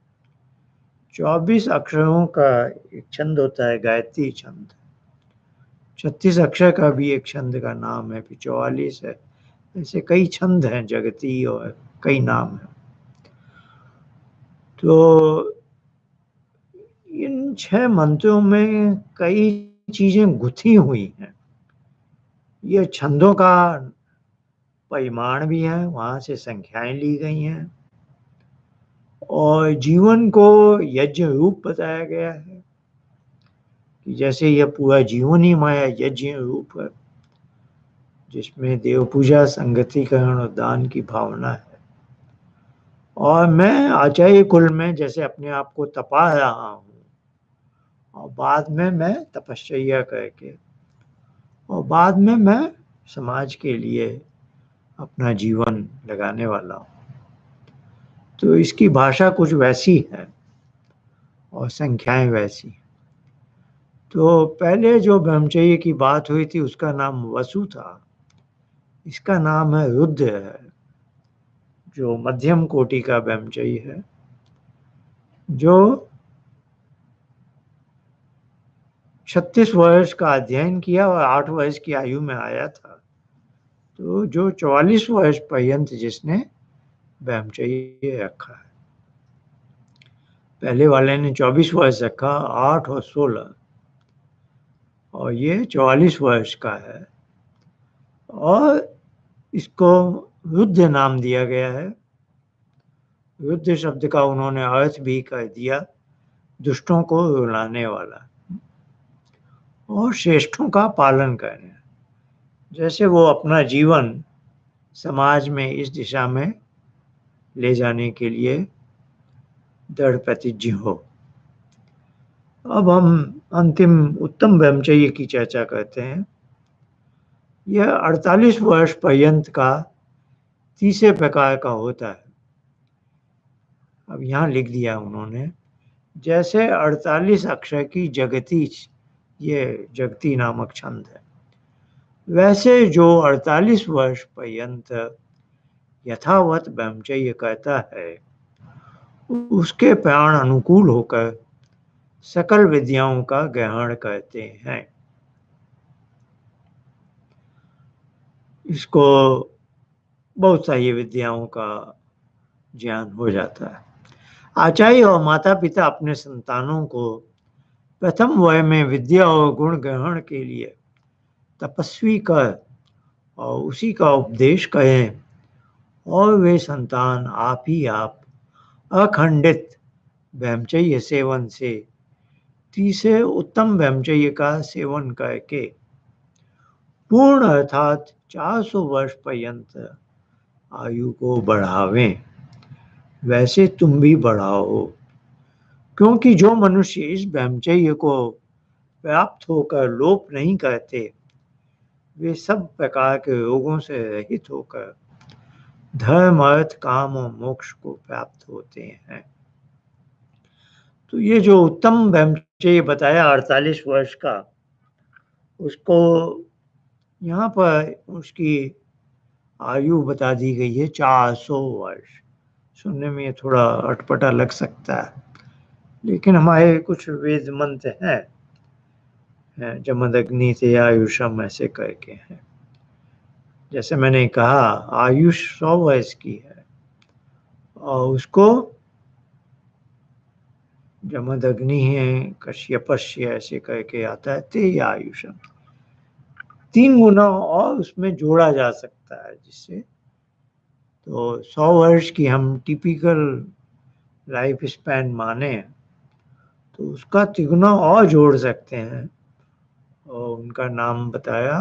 24 अक्षरों का एक छंद होता है गायत्री छंद। 36 अक्षर का भी एक छंद का नाम है, फिर 44 है। ऐसे कई छंद हैं जगती और कई नाम हैं। तो इन 6 मंत्रों में कई चीजें गुथी हुई हैं। ये छंदों का परिमाण भी है, वहां से संख्याएं ली गई हैं और जीवन को यज्ञ रूप बताया गया है कि जैसे यह पूरा जीवन ही माया यज्ञ रूप है, जिसमें देव पूजा, संगतिकरण और दान की भावना है। और मैं आचार्य कुल में जैसे अपने आप को तपा रहा हूँ और बाद में मैं तपश्चर्या करके और बाद में मैं समाज के लिए अपना जीवन लगाने वाला हूँ। तो इसकी भाषा कुछ वैसी है और संख्याएं वैसी। तो पहले जो ब्रह्मचर्य की बात हुई थी उसका नाम वसु था। इसका नाम है रुद्र है, जो मध्यम कोटि का ब्रह्मचर्य है, जो 36 वर्ष का अध्ययन किया और 8 वर्ष की आयु में आया था। तो जो 44 वर्ष पर्यंत जिसने ब्रह्मचर्य रखा है, पहले वाले ने 24 वर्ष रखा, 8 और 16, और ये 44 वर्ष का है और इसको रुद्र नाम दिया गया है। रुद्र शब्द का उन्होंने अर्थ भी कर दिया दुष्टों को रुलाने वाला और श्रेष्ठों का पालन करने। जैसे वो अपना जीवन समाज में इस दिशा में ले जाने के लिए दृढ़ प्रतिज्ञ हो। अब हम अंतिम उत्तम ब्रह्मचर्य की चर्चा करते हैं। यह 48 वर्ष पर्यंत का तीसरे प्रकार का होता है। अब यहाँ लिख दिया उन्होंने, जैसे 48 अक्षर की जगती, ये जगती नामक छंद है, वैसे जो 48 वर्ष पर्यंत यथावत ब्रह्मचर्य करता है, उसके प्राण अनुकूल होकर सकल विद्याओं का ग्रहण करते हैं। इसको बहुत सारी विद्याओं का ज्ञान हो जाता है। आचार्य और माता पिता अपने संतानों को प्रथम वय में विद्या और गुण ग्रहण के लिए तपस्वी कर और उसी का उपदेश करें और वे संतान आप ही आप अखंडित ब्रह्मचर्य सेवन से तीसरे उत्तम ब्रह्मचर्य का सेवन करके पूर्ण अर्थात 400 वर्ष पर्यंत आयु को बढ़ावें। वैसे तुम भी बढ़ाओ, क्योंकि जो मनुष्य इस ब्रह्मचर्य को प्राप्त होकर लोप नहीं करते, वे सब प्रकार के रोगों से रहित होकर धर्म, अर्थ, काम और मोक्ष को प्राप्त होते हैं। तो ये जो उत्तम ब्रह्मचर्य बताया 48 वर्ष का, उसको यहाँ पर उसकी आयु बता दी गई है 400 वर्ष। सुनने में थोड़ा अटपटा लग सकता है, लेकिन हमारे कुछ वेद मंत्र हैं, जमदग्नि से आयुषम ऐसे करके हैं। जैसे मैंने कहा आयुष 100 वर्ष की है और उसको जमदग्नि है कश्यपस्य ऐसे करके आता है ते आयुषम 3 गुना और उसमें जोड़ा जा सकता है, जिससे तो 100 वर्ष की हम टिपिकल लाइफ स्पैन माने तो उसका तिगुना और जोड़ सकते हैं। और उनका नाम बताया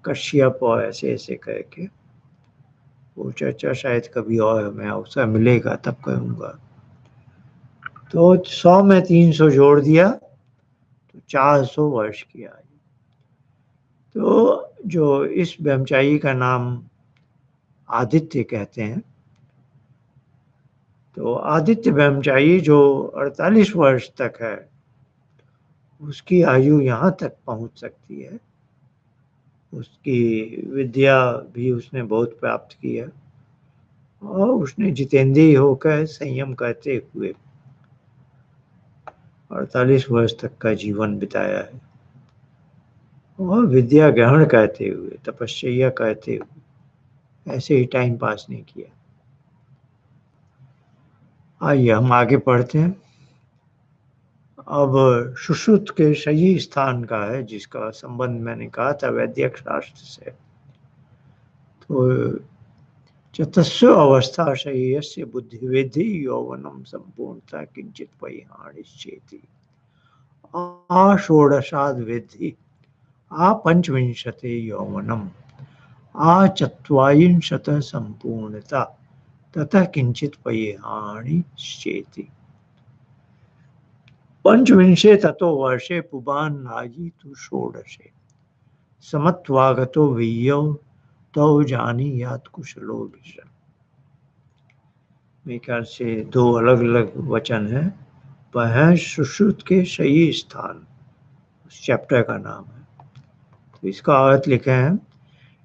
कश्यप और ऐसे ऐसे करके। वो चर्चा शायद कभी और हमें अवसर मिलेगा तब करूँगा। तो 100 में 300 जोड़ दिया तो 400 वर्ष की आयु। तो जो इस ब्रह्मचारी का नाम आदित्य कहते हैं, तो आदित्य ब्रह्मचारी जो 48 वर्ष तक है उसकी आयु यहाँ तक पहुँच सकती है। उसकी विद्या भी उसने बहुत प्राप्त की है और उसने जितेंद्रिय होकर संयम करते हुए 48 वर्ष तक का जीवन बिताया है और विद्या ग्रहण करते हुए तपस्या करते हुए ऐसे ही टाइम पास नहीं किया। आइए हम आगे पढ़ते हैं। अब सुश्रुत के सही स्थान का है, जिसका संबंध मैंने कहा था वैदिक शास्त्र से। तो चतस्व अवस्था शरीरस्य बुद्धिवेधि यौवनम संपूर्णता किंचित परिहारिष्येति षोडशाद वेद्धि पंचविंशते यौवनम चत्वारिंशत संपूर्णता ततः किंचित परिहारिष्येति। पंचविंशे ततो वर्षे पुबान नागी तु षोडशे समत्वागतो वीर्यौ तो जानी यात कुशलो विषय। मेरे ख्याल से 2 अलग अलग वचन है। वह है सुश्रुत के सही स्थान, उस चैप्टर का नाम है। तो इसका अर्थ लिखे हैं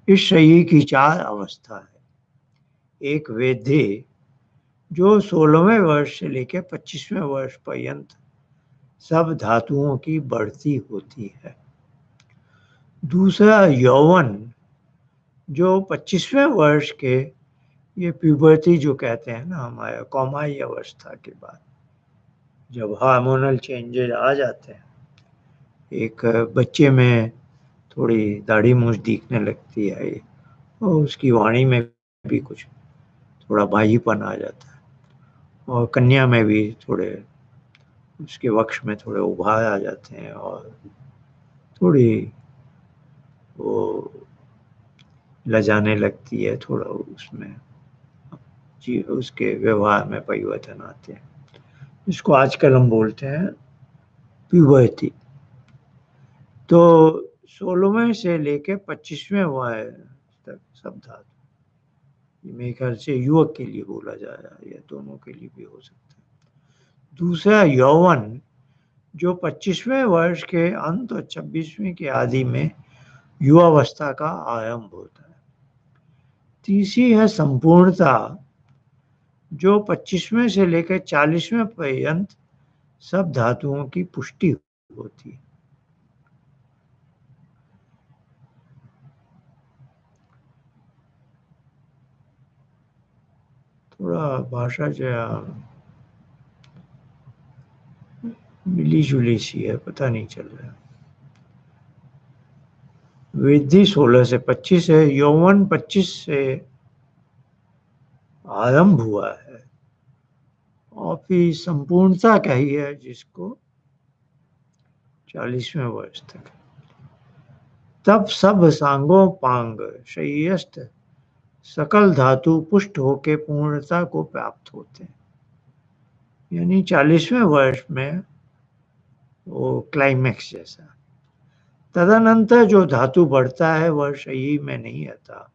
इस शरीर की 4 अवस्था है। एक वेद्य जो 16वें वर्ष से लेकर 25वें वर्ष पर्यंत सब धातुओं की बढ़ती होती है। दूसरा यौवन जो 25वें वर्ष के, ये प्यूबर्टी जो कहते हैं ना, हमारे कौमाई अवस्था के बाद जब हार्मोनल चेंजेस आ जाते हैं, एक बच्चे में थोड़ी दाढ़ी मूंछ दिखने लगती है और उसकी वाणी में भी कुछ थोड़ा भाईपन आ जाता है और कन्या में भी थोड़े उसके वक्ष में थोड़े उभार आ जाते हैं और थोड़ी वो लजाने लगती है, थोड़ा उसमें जी उसके व्यवहार में परिवर्तन आते हैं। इसको आजकल हम बोलते हैं प्यूबर्टी। तो 16वें से लेके 25वें वर्ष तक सब धातु, मेरे ख्याल से युवक के लिए बोला जा रहा है या दोनों के लिए भी हो सकता है। दूसरा यौवन जो 25वें वर्ष के अंत और 26वें के आदि में युवावस्था का आरंभ होता है। तीसरी है संपूर्णता जो 25वें से लेकर 40वें पर्यंत सब धातुओं की पुष्टि होती है। थोड़ा भाषा जो मिली जुली सी है, पता नहीं चल रहा। वृद्धि 16 से 25 है, यौवन 25 से आरंभ हुआ है और फिर संपूर्णता कही है जिसको 40वें वर्ष तक। तब सब सांगों पांग शरीरस्थ सकल धातु पुष्ट होके पूर्णता को प्राप्त होते हैं। यानी 40वें वर्ष में वो क्लाइमैक्स जैसा। तदनंतर जो धातु बढ़ता है वह शरीर में नहीं आता,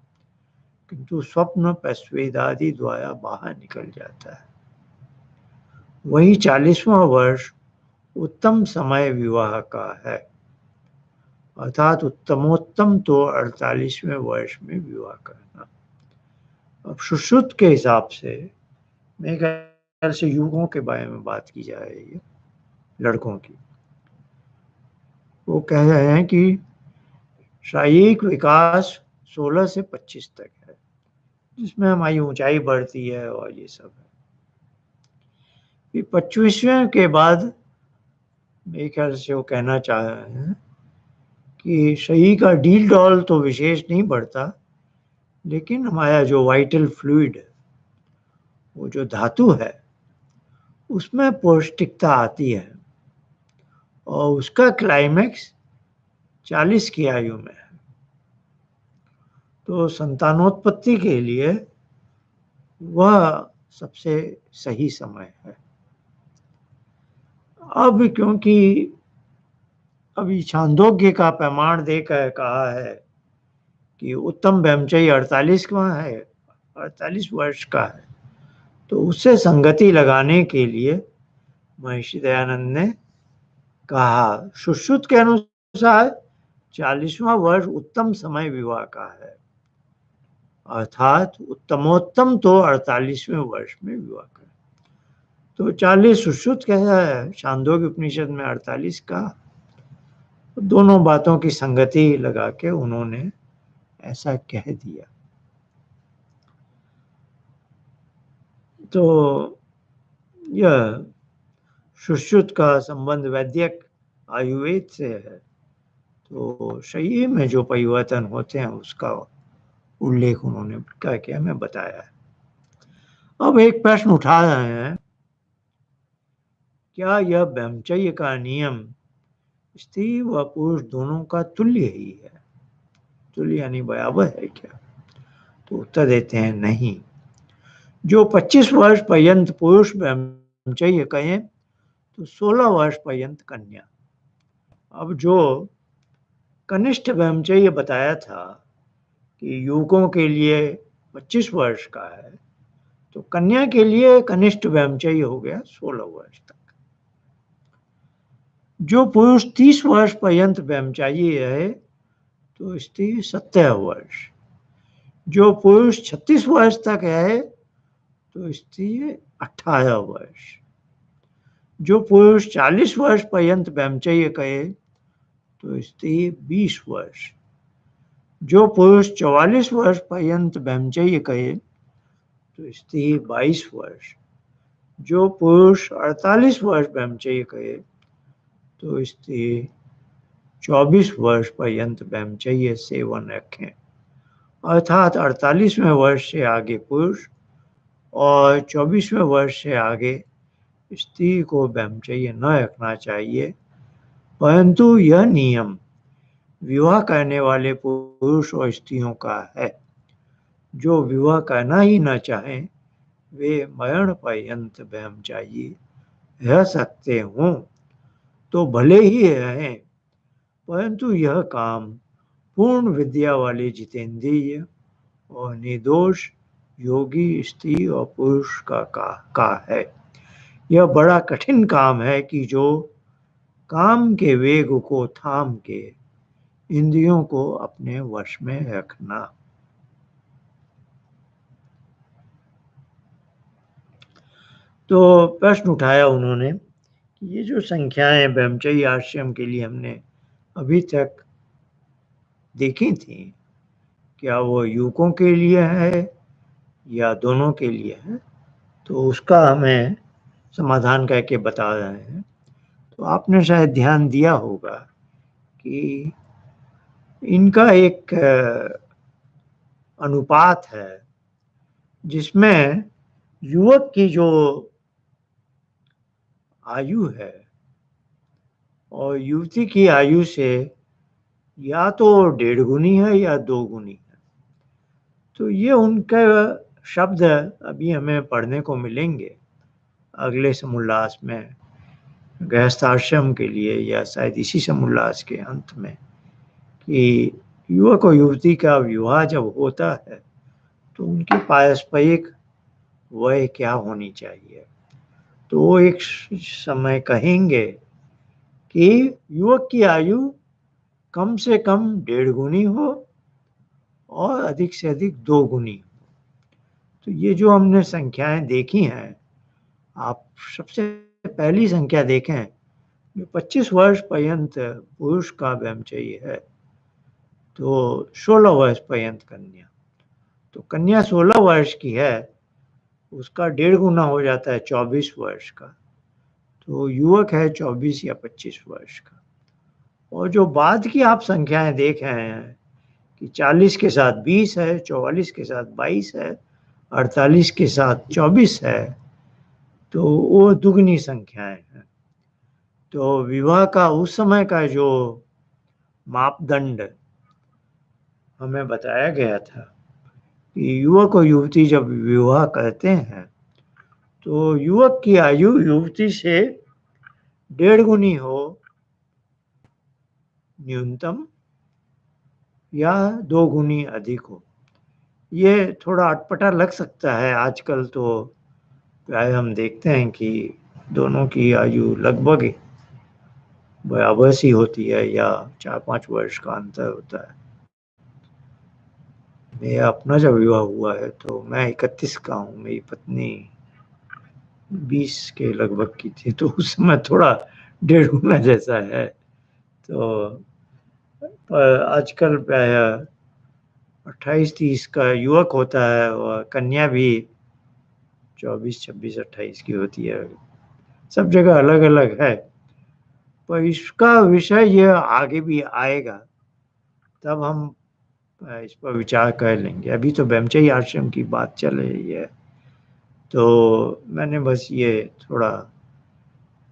किंतु स्वप्न प्रस्वेदादि द्वारा बाहर निकल जाता है। वही 40वां वर्ष उत्तम समय विवाह का है, अर्थात उत्तमोत्तम तो 48वें वर्ष में विवाह करना। अब सुश्रुत के हिसाब से मेरे ख्याल से युगों के बारे में बात की जा रही है, लड़कों की। वो कह रहे हैं कि शारीरिक विकास 16 से 25 तक है, जिसमें हमारी ऊंचाई बढ़ती है और ये सब है। फिर 25वें के बाद मेरे ख्याल से वो कहना चाह रहे हैं कि शरीर का डील डॉल तो विशेष नहीं बढ़ता, लेकिन हमारा जो वाइटल फ्लूइड है, वो जो धातु है, उसमें पौष्टिकता आती है और उसका क्लाइमेक्स 40 की आयु में है। तो संतानोत्पत्ति के लिए वह सबसे सही समय है। अब क्योंकि अभी छांदोग्य का प्रमाण देकर कहा है कि उत्तम ब्रह्मचर्य 48 वर्ष का है, तो उससे संगति लगाने के लिए महर्षि दयानंद ने कहा, सुश्रुत के अनुसार 40वां वर्ष उत्तम समय विवाह का है, अर्थात उत्तमोत्तम तो 48वें वर्ष में विवाह का। तो 40 सुश्रुत कह रहा है, छांदोग्य उपनिषद में 48 का। दोनों बातों की संगति लगा के उन्होंने ऐसा कह दिया। तो यह सुश्रुत का संबंध वैदिक आयुर्वेद से है, तो शरीर में जो परिवर्तन होते हैं उसका उल्लेख उन्होंने करके हमें बताया है। अब एक प्रश्न उठा रहे हैं, क्या यह ब्रह्मचर्य का नियम स्त्री व पुरुष दोनों का तुल्य ही है? तुल्य यानी बराबर है क्या? तो उत्तर देते हैं नहीं। जो 25 वर्ष पर्यंत पुरुष ब्रह्मचर्य कहें तो 16 वर्ष पर्यंत कन्या। अब जो कनिष्ठ ब्रह्मचर्य बताया था कि युवकों के लिए 25 वर्ष का है, तो कन्या के लिए कनिष्ठ ब्रह्मचर्य हो गया 16 वर्ष तक। जो पुरुष 30 वर्ष पर्यंत ब्रह्मचारी रहे तो स्त्री 17 वर्ष। जो पुरुष 36 वर्ष तक रहे तो स्त्री 18 वर्ष। जो पुरुष 40 वर्ष पर्यंत ब्रह्मचर्य करे तो स्त्री 20 वर्ष। जो पुरुष 44 वर्ष पर्यंत ब्रह्मचर्य करे तो स्त्री 22 वर्ष। जो पुरुष 48 वर्ष ब्रह्मचर्य करे तो स्त्री 24 वर्ष पर्यंत ब्रह्मचर्य सेवन रखें, अर्थात 48वें वर्ष से आगे पुरुष और 24वें वर्ष से आगे स्त्री को ब्रह्मचर्य न रखना चाहिए। परंतु यह नियम विवाह करने वाले पुरुष और स्त्रियों का है। जो विवाह करना ही न चाहें वे मरण पर्यंत ब्रह्मचारी रह सकते हों तो भले ही रहें, परंतु यह काम पूर्ण विद्या वाले जितेंद्रिय और निर्दोष योगी स्त्री और पुरुष का है। यह बड़ा कठिन काम है कि जो काम के वेग को थाम के इंद्रियों को अपने वश में रखना। तो प्रश्न उठाया उन्होंने कि ये जो संख्याएं ब्रह्मचर्य आश्रम के लिए हमने अभी तक देखी थी, क्या वो युवकों के लिए है या दोनों के लिए है? तो उसका हमें समाधान करके बता रहे हैं। तो आपने शायद ध्यान दिया होगा कि इनका एक अनुपात है जिसमें युवक की जो आयु है और युवती की आयु से या तो 1.5 गुनी है या 2 गुनी है। तो ये उनके शब्द अभी हमें पढ़ने को मिलेंगे अगले समोल्लास में, गृहस्थाश्रम के लिए, या शायद इसी समोल्लास के अंत में, कि युवक और युवती का विवाह जब होता है तो उनकी पारस्परिक वय क्या होनी चाहिए। तो वो एक समय कहेंगे कि युवक की आयु कम से कम 1.5 गुनी हो और अधिक से अधिक 2 गुनी हो। तो ये जो हमने संख्याएं देखी हैं, आप सबसे पहली संख्या देखें, जो 25 वर्ष पर्यंत पुरुष का ब्रह्मचर्य है, तो 16 वर्ष पर्यंत कन्या। तो कन्या 16 वर्ष की है, उसका 1.5 गुना हो जाता है 24 वर्ष का। तो युवक है 24 या 25 वर्ष का। और जो बाद की आप संख्याएं देख रहे हैं कि 40 के साथ 20 है, 44 के साथ 22 है, 48 के साथ 24 है, तो वो दुगनी संख्याएं हैं। तो विवाह का उस समय का जो मापदंड हमें बताया गया था कि युवक और युवती जब विवाह करते हैं तो युवक की आयु युवती से 1.5 गुनी हो न्यूनतम, या 2 गुनी अधिक हो। ये थोड़ा अटपटा लग सकता है, आजकल तो प्राय हम देखते हैं कि दोनों की आयु लगभग बराबर सी होती है या 4-5 वर्ष का अंतर होता है। मेरा अपना जब विवाह हुआ है तो मैं 31 का हूँ, मेरी पत्नी 20 के लगभग की थी, तो उस समय थोड़ा 1.5 गुना जैसा है। तो पर आजकल प्राय 28-30 का युवक होता है और कन्या भी 24-26-28 की होती है। सब जगह अलग अलग है, पर इसका विषय ये आगे भी आएगा, तब हम इस पर विचार कर लेंगे। अभी तो ब्रह्मचर्य आश्रम की बात चल रही है, तो मैंने बस ये थोड़ा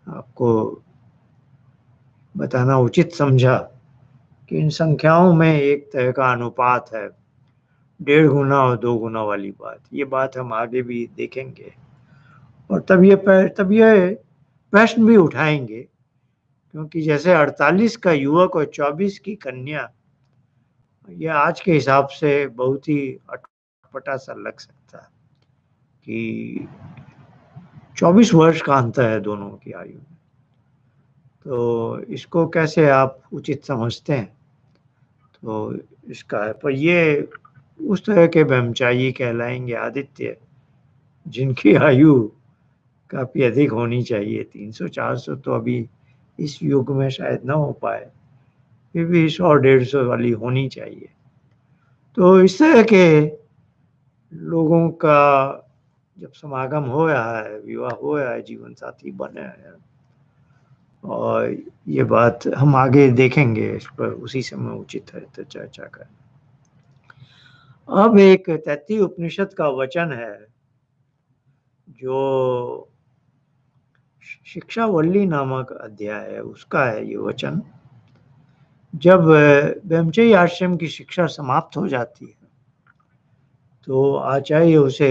आपको बताना उचित समझा कि इन संख्याओं में एक तरह का अनुपात है, 1.5 गुना और 2 गुना वाली बात। ये बात हम आगे भी देखेंगे और तब ये प्रश्न भी उठाएंगे, क्योंकि जैसे 48 का युवक और 24 की कन्या, ये आज के हिसाब से बहुत ही अटपटा सा लग सकता है कि 24 वर्ष का अंतर है दोनों की आयु में। तो इसको कैसे आप उचित समझते हैं? तो इसका है, पर ये उस तरह के ब्रह्मचारी कहलाएंगे आदित्य जिनकी आयु काफी अधिक होनी चाहिए। 300-400 तो अभी इस युग में शायद ना हो पाए, फिर भी 100-150 वाली होनी चाहिए। तो इस तरह के लोगों का जब समागम हो रहा है, विवाह हो रहा है, जीवन साथी बने हैं, और ये बात हम आगे देखेंगे, इस पर उसी समय उचित है तो चर्चा करें। अब एक तैत्तिरीय उपनिषद का वचन है जो शिक्षावल्ली नामक अध्याय है, उसका है ये वचन। जब ब्रह्मचर्य आश्रम की शिक्षा समाप्त हो जाती है तो आचार्य उसे,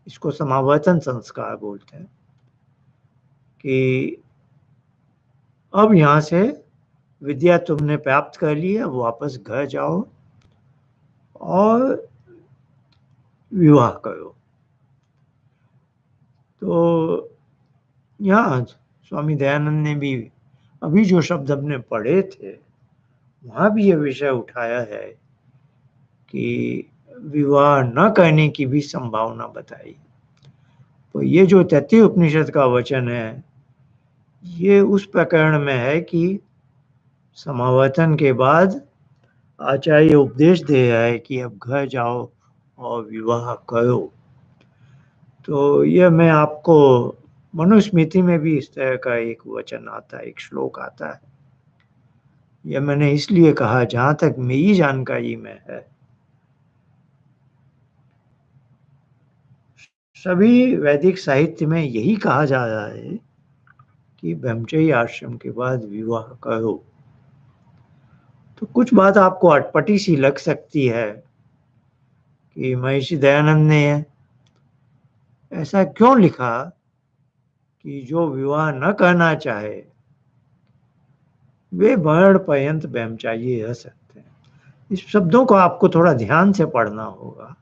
इसको समावर्तन संस्कार बोलते हैं, कि अब यहाँ से विद्या तुमने प्राप्त कर ली है, वापस घर जाओ और विवाह करो। तो यहाँ स्वामी दयानंद ने भी अभी जो शब्द हमने पढ़े थे वहाँ भी ये विषय उठाया है कि विवाह न करने की भी संभावना बताई। तो ये जो तैत्तिरीय उपनिषद का वचन है, ये उस प्रकरण में है कि समावर्तन के बाद आचार्य उपदेश दे रहा है कि अब घर जाओ और विवाह करो। तो यह मैं आपको, मनुस्मृति में भी इस तरह का एक वचन आता है, एक श्लोक आता है। यह मैंने इसलिए कहा जहां तक मेरी जानकारी में है, सभी वैदिक साहित्य में यही कहा जा रहा है कि ब्रह्मचर्य आश्रम के बाद विवाह करो। तो कुछ बात आपको अटपटी सी लग सकती है कि महर्षि दयानंद ने ऐसा क्यों लिखा कि जो विवाह न करना चाहे वे मरण पर्यंत ब्रह्मचारी रह सकते हैं। इस शब्दों को आपको थोड़ा ध्यान से पढ़ना होगा।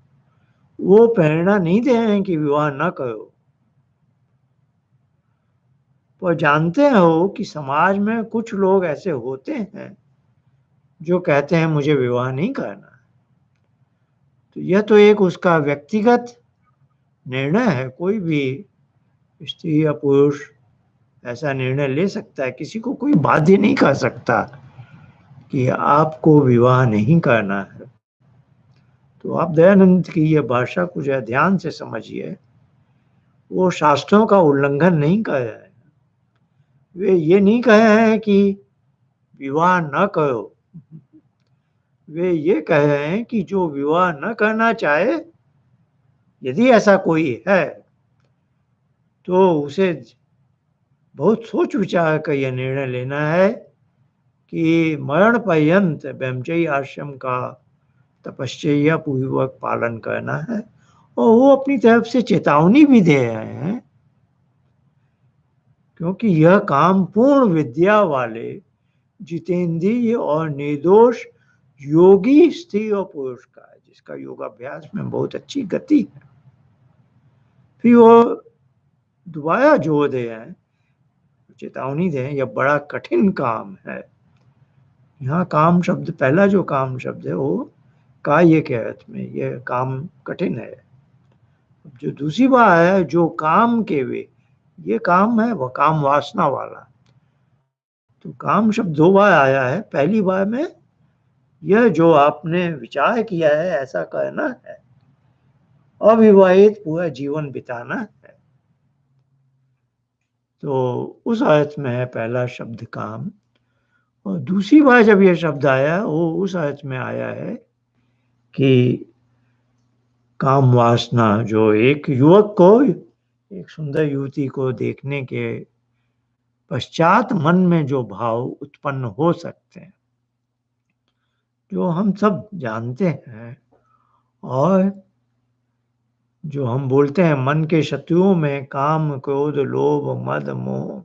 वो प्रेरणा नहीं दे रहे हैं कि विवाह न करो, पर जानते हो कि समाज में कुछ लोग ऐसे होते हैं जो कहते हैं मुझे विवाह नहीं करना। तो यह तो एक उसका व्यक्तिगत निर्णय है, कोई भी स्त्री या पुरुष ऐसा निर्णय ले सकता है, किसी को कोई बाध्य नहीं कर सकता कि आपको विवाह नहीं करना है, तो आप दयानंद की ये भाषा को जो है ध्यान से समझिए। वो शास्त्रों का उल्लंघन नहीं कर रहे हैं। वे ये नहीं कहे हैं कि विवाह न करो। वे ये कह रहे हैं कि जो विवाह न करना चाहे, यदि ऐसा कोई है, तो उसे बहुत सोच विचार कर यह निर्णय लेना है कि मरण पर्यंत ब्रह्मचर्य आश्रम का तपश्चर्या पूर्वक पालन करना है। और वो अपनी तरफ से चेतावनी भी दे रहे हैं, क्योंकि यह काम पूर्ण विद्या वाले जितेंद्रिय और निर्दोष योगी स्त्री और पुरुष का है, जिसका योगाभ्यास में बहुत अच्छी गति है। फिर वो दोबारा जोर दे रहे हैं, चेतावनी दे, यह बड़ा कठिन काम है। यहाँ काम शब्द, पहला जो काम शब्द है वो कार्य के अर्थ में, यह काम कठिन है। जो दूसरी बात है, जो काम के वे, ये काम है वह काम वासना वाला। तो काम शब्द दो बार आया है। पहली बार में यह जो आपने विचार किया है ऐसा करना है, अविवाहित पूरा जीवन बिताना है, तो उस अर्थ में है पहला शब्द काम। और दूसरी बार जब यह शब्द आया, वो उस अर्थ में आया है कि काम वासना, जो एक युवक को एक सुंदर युवती को देखने के पश्चात मन में जो भाव उत्पन्न हो सकते हैं, जो हम सब जानते हैं, और जो हम बोलते हैं मन के शत्रुओं में काम, क्रोध, लोभ, मद, मोह,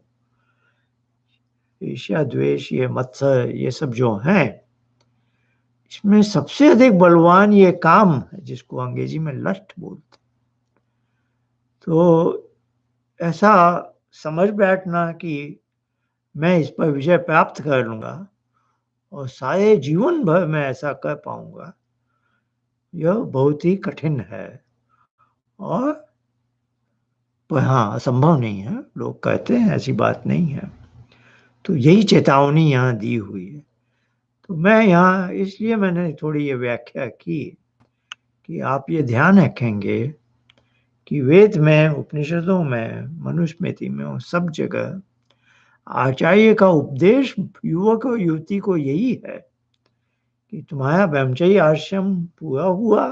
ईर्ष्या, द्वेष, ये मत्सर, ये सब जो हैं, इसमें सबसे अधिक बलवान ये काम है, जिसको अंग्रेजी में लस्ट बोलते हैं। तो ऐसा समझ बैठना कि मैं इस पर विजय प्राप्त कर लूंगा और सारे जीवन भर मैं ऐसा कर पाऊंगा, यह बहुत ही कठिन है। और पर हाँ, असंभव नहीं है, लोग कहते हैं, ऐसी बात नहीं है। तो यही चेतावनी यहाँ दी हुई है। तो मैं यहाँ इसलिए मैंने थोड़ी ये व्याख्या की कि आप ये ध्यान रखेंगे कि वेद में, उपनिषदों में, मनुस्मृति में और सब जगह आचार्य का उपदेश युवक और युवती को यही है कि तुम्हारा ब्रह्मचर्य आश्रम पूरा हुआ,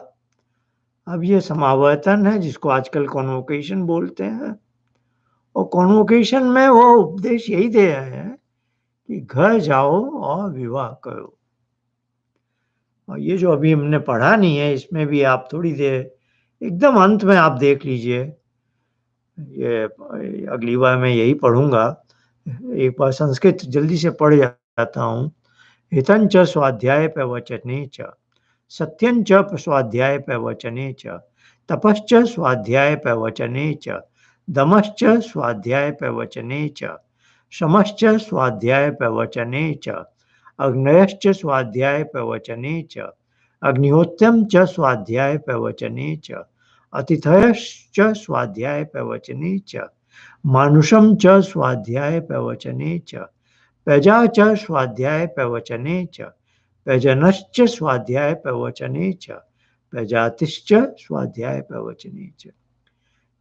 अब ये समावर्तन है, जिसको आजकल कॉन्वोकेशन बोलते हैं। और कॉन्वोकेशन में वो उपदेश यही दे रहे हैं कि घर जाओ और विवाह करो। और ये जो अभी हमने पढ़ा नहीं है, इसमें भी आप थोड़ी देर एकदम अंत में आप देख लीजिए। ये अगली बार मैं यही पढ़ूंगा। एक बार संस्कृत जल्दी से पढ़ जाता हूँ। हितं च स्वाध्याय प्रवचने च, सत्यं च स्वाध्याय प्रवचने च, तपश्च स्वाध्याय प्रवचने च, दमश्च स्वाध्याय प्रवचने च, शमश्च स्वाध्याय प्रवचने च, अग्नयश्च स्वाध्याय प्रवचने च, अग्निहोत्रं च स्वाध्याय प्रवचने च, अतिथयश्च स्वाध्याय प्रवचने च, मानुषं च स्वाध्याय प्रवचने च, प्रजा च स्वाध्याय प्रवचने च, प्रजनश्च स्वाध्याय प्रवचने च, प्रजातिश्च स्वाध्याय प्रवचने च।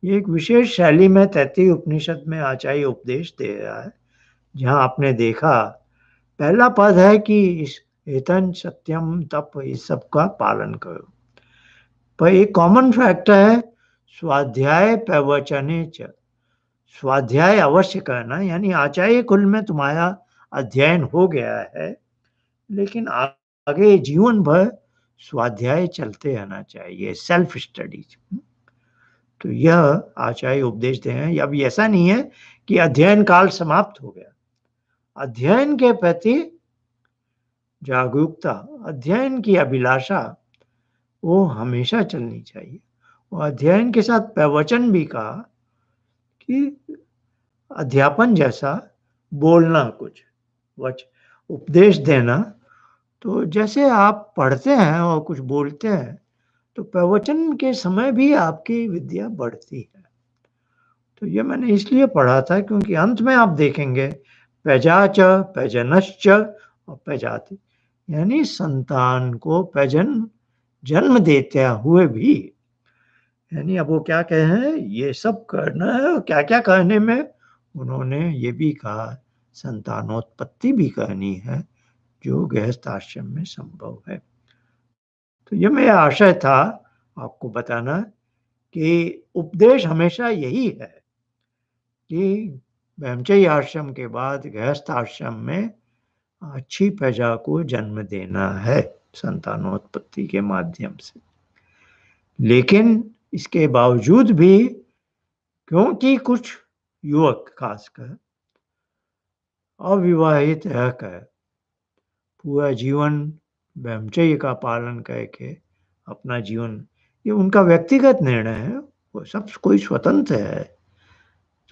ये एक विशेष शैली में तैत्तिरीय उपनिषद में आचार्य उपदेश दे रहा है, जहाँ आपने देखा पहला पद है कि इस हितं, सत्यम, तप, इस सब का पालन करो। पर एक कॉमन फैक्टर है स्वाध्याय प्रवचने च, स्वाध्याय अवश्य करना, यानी आचार्य कुल में तुम्हारा अध्ययन हो गया है, लेकिन आगे जीवन भर स्वाध्याय चलते रहना चाहिए, सेल्फ स्टडीज। तो यह आचार्य उपदेश दे हैं। अब ऐसा नहीं है कि अध्ययन काल समाप्त हो गया। अध्ययन के प्रति जागरूकता, अध्ययन की अभिलाषा, वो हमेशा चलनी चाहिए। और अध्ययन के साथ प्रवचन भी कहा कि अध्यापन जैसा बोलना, कुछ उपदेश देना। तो जैसे आप पढ़ते हैं और कुछ बोलते हैं, तो प्रवचन के समय भी आपकी विद्या बढ़ती है। तो ये मैंने इसलिए पढ़ा था क्योंकि अंत में आप देखेंगे प्रजा च, प्रजनश्च और प्रजाति, यानी संतान को प्रजन जन्म देते हुए भी, यानी अब वो क्या कहे हैं, ये सब करना है, और क्या क्या करने में उन्होंने ये भी कहा संतानोत्पत्ति भी करनी है, जो गृहस्थ आश्रम में संभव है। तो ये मेरा आशय था आपको बताना कि उपदेश हमेशा यही है कि ब्रह्मचर्य आश्रम के बाद गृहस्थ आश्रम में अच्छी प्रजा को जन्म देना है संतानोत्पत्ति के माध्यम से। लेकिन इसके बावजूद भी, क्योंकि कुछ युवक खासकर अविवाहित रहकर पूरा जीवन ब्रह्मचर्य का पालन करके अपना जीवन, ये उनका व्यक्तिगत निर्णय है, वो सब कोई स्वतंत्र है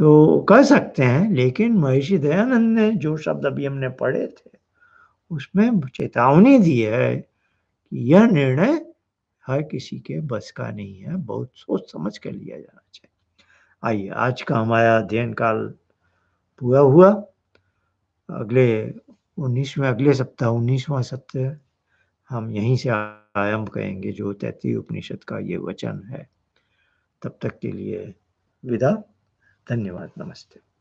तो कर सकते हैं, लेकिन महर्षि दयानंद ने जो शब्द अभी हमने पढ़े थे उसमें चेतावनी दी है कि यह निर्णय हर किसी के बस का नहीं है, बहुत सोच समझ कर लिया जाना चाहिए। आइए, आज का हमारा अध्ययन काल पूरा हुआ। अगले सप्ताह 19वां सत्र हम यहीं से आरंभ करेंगे, जो तैत्तिरीय उपनिषद का ये वचन है। तब तक के लिए विदा। धन्यवाद। नमस्ते।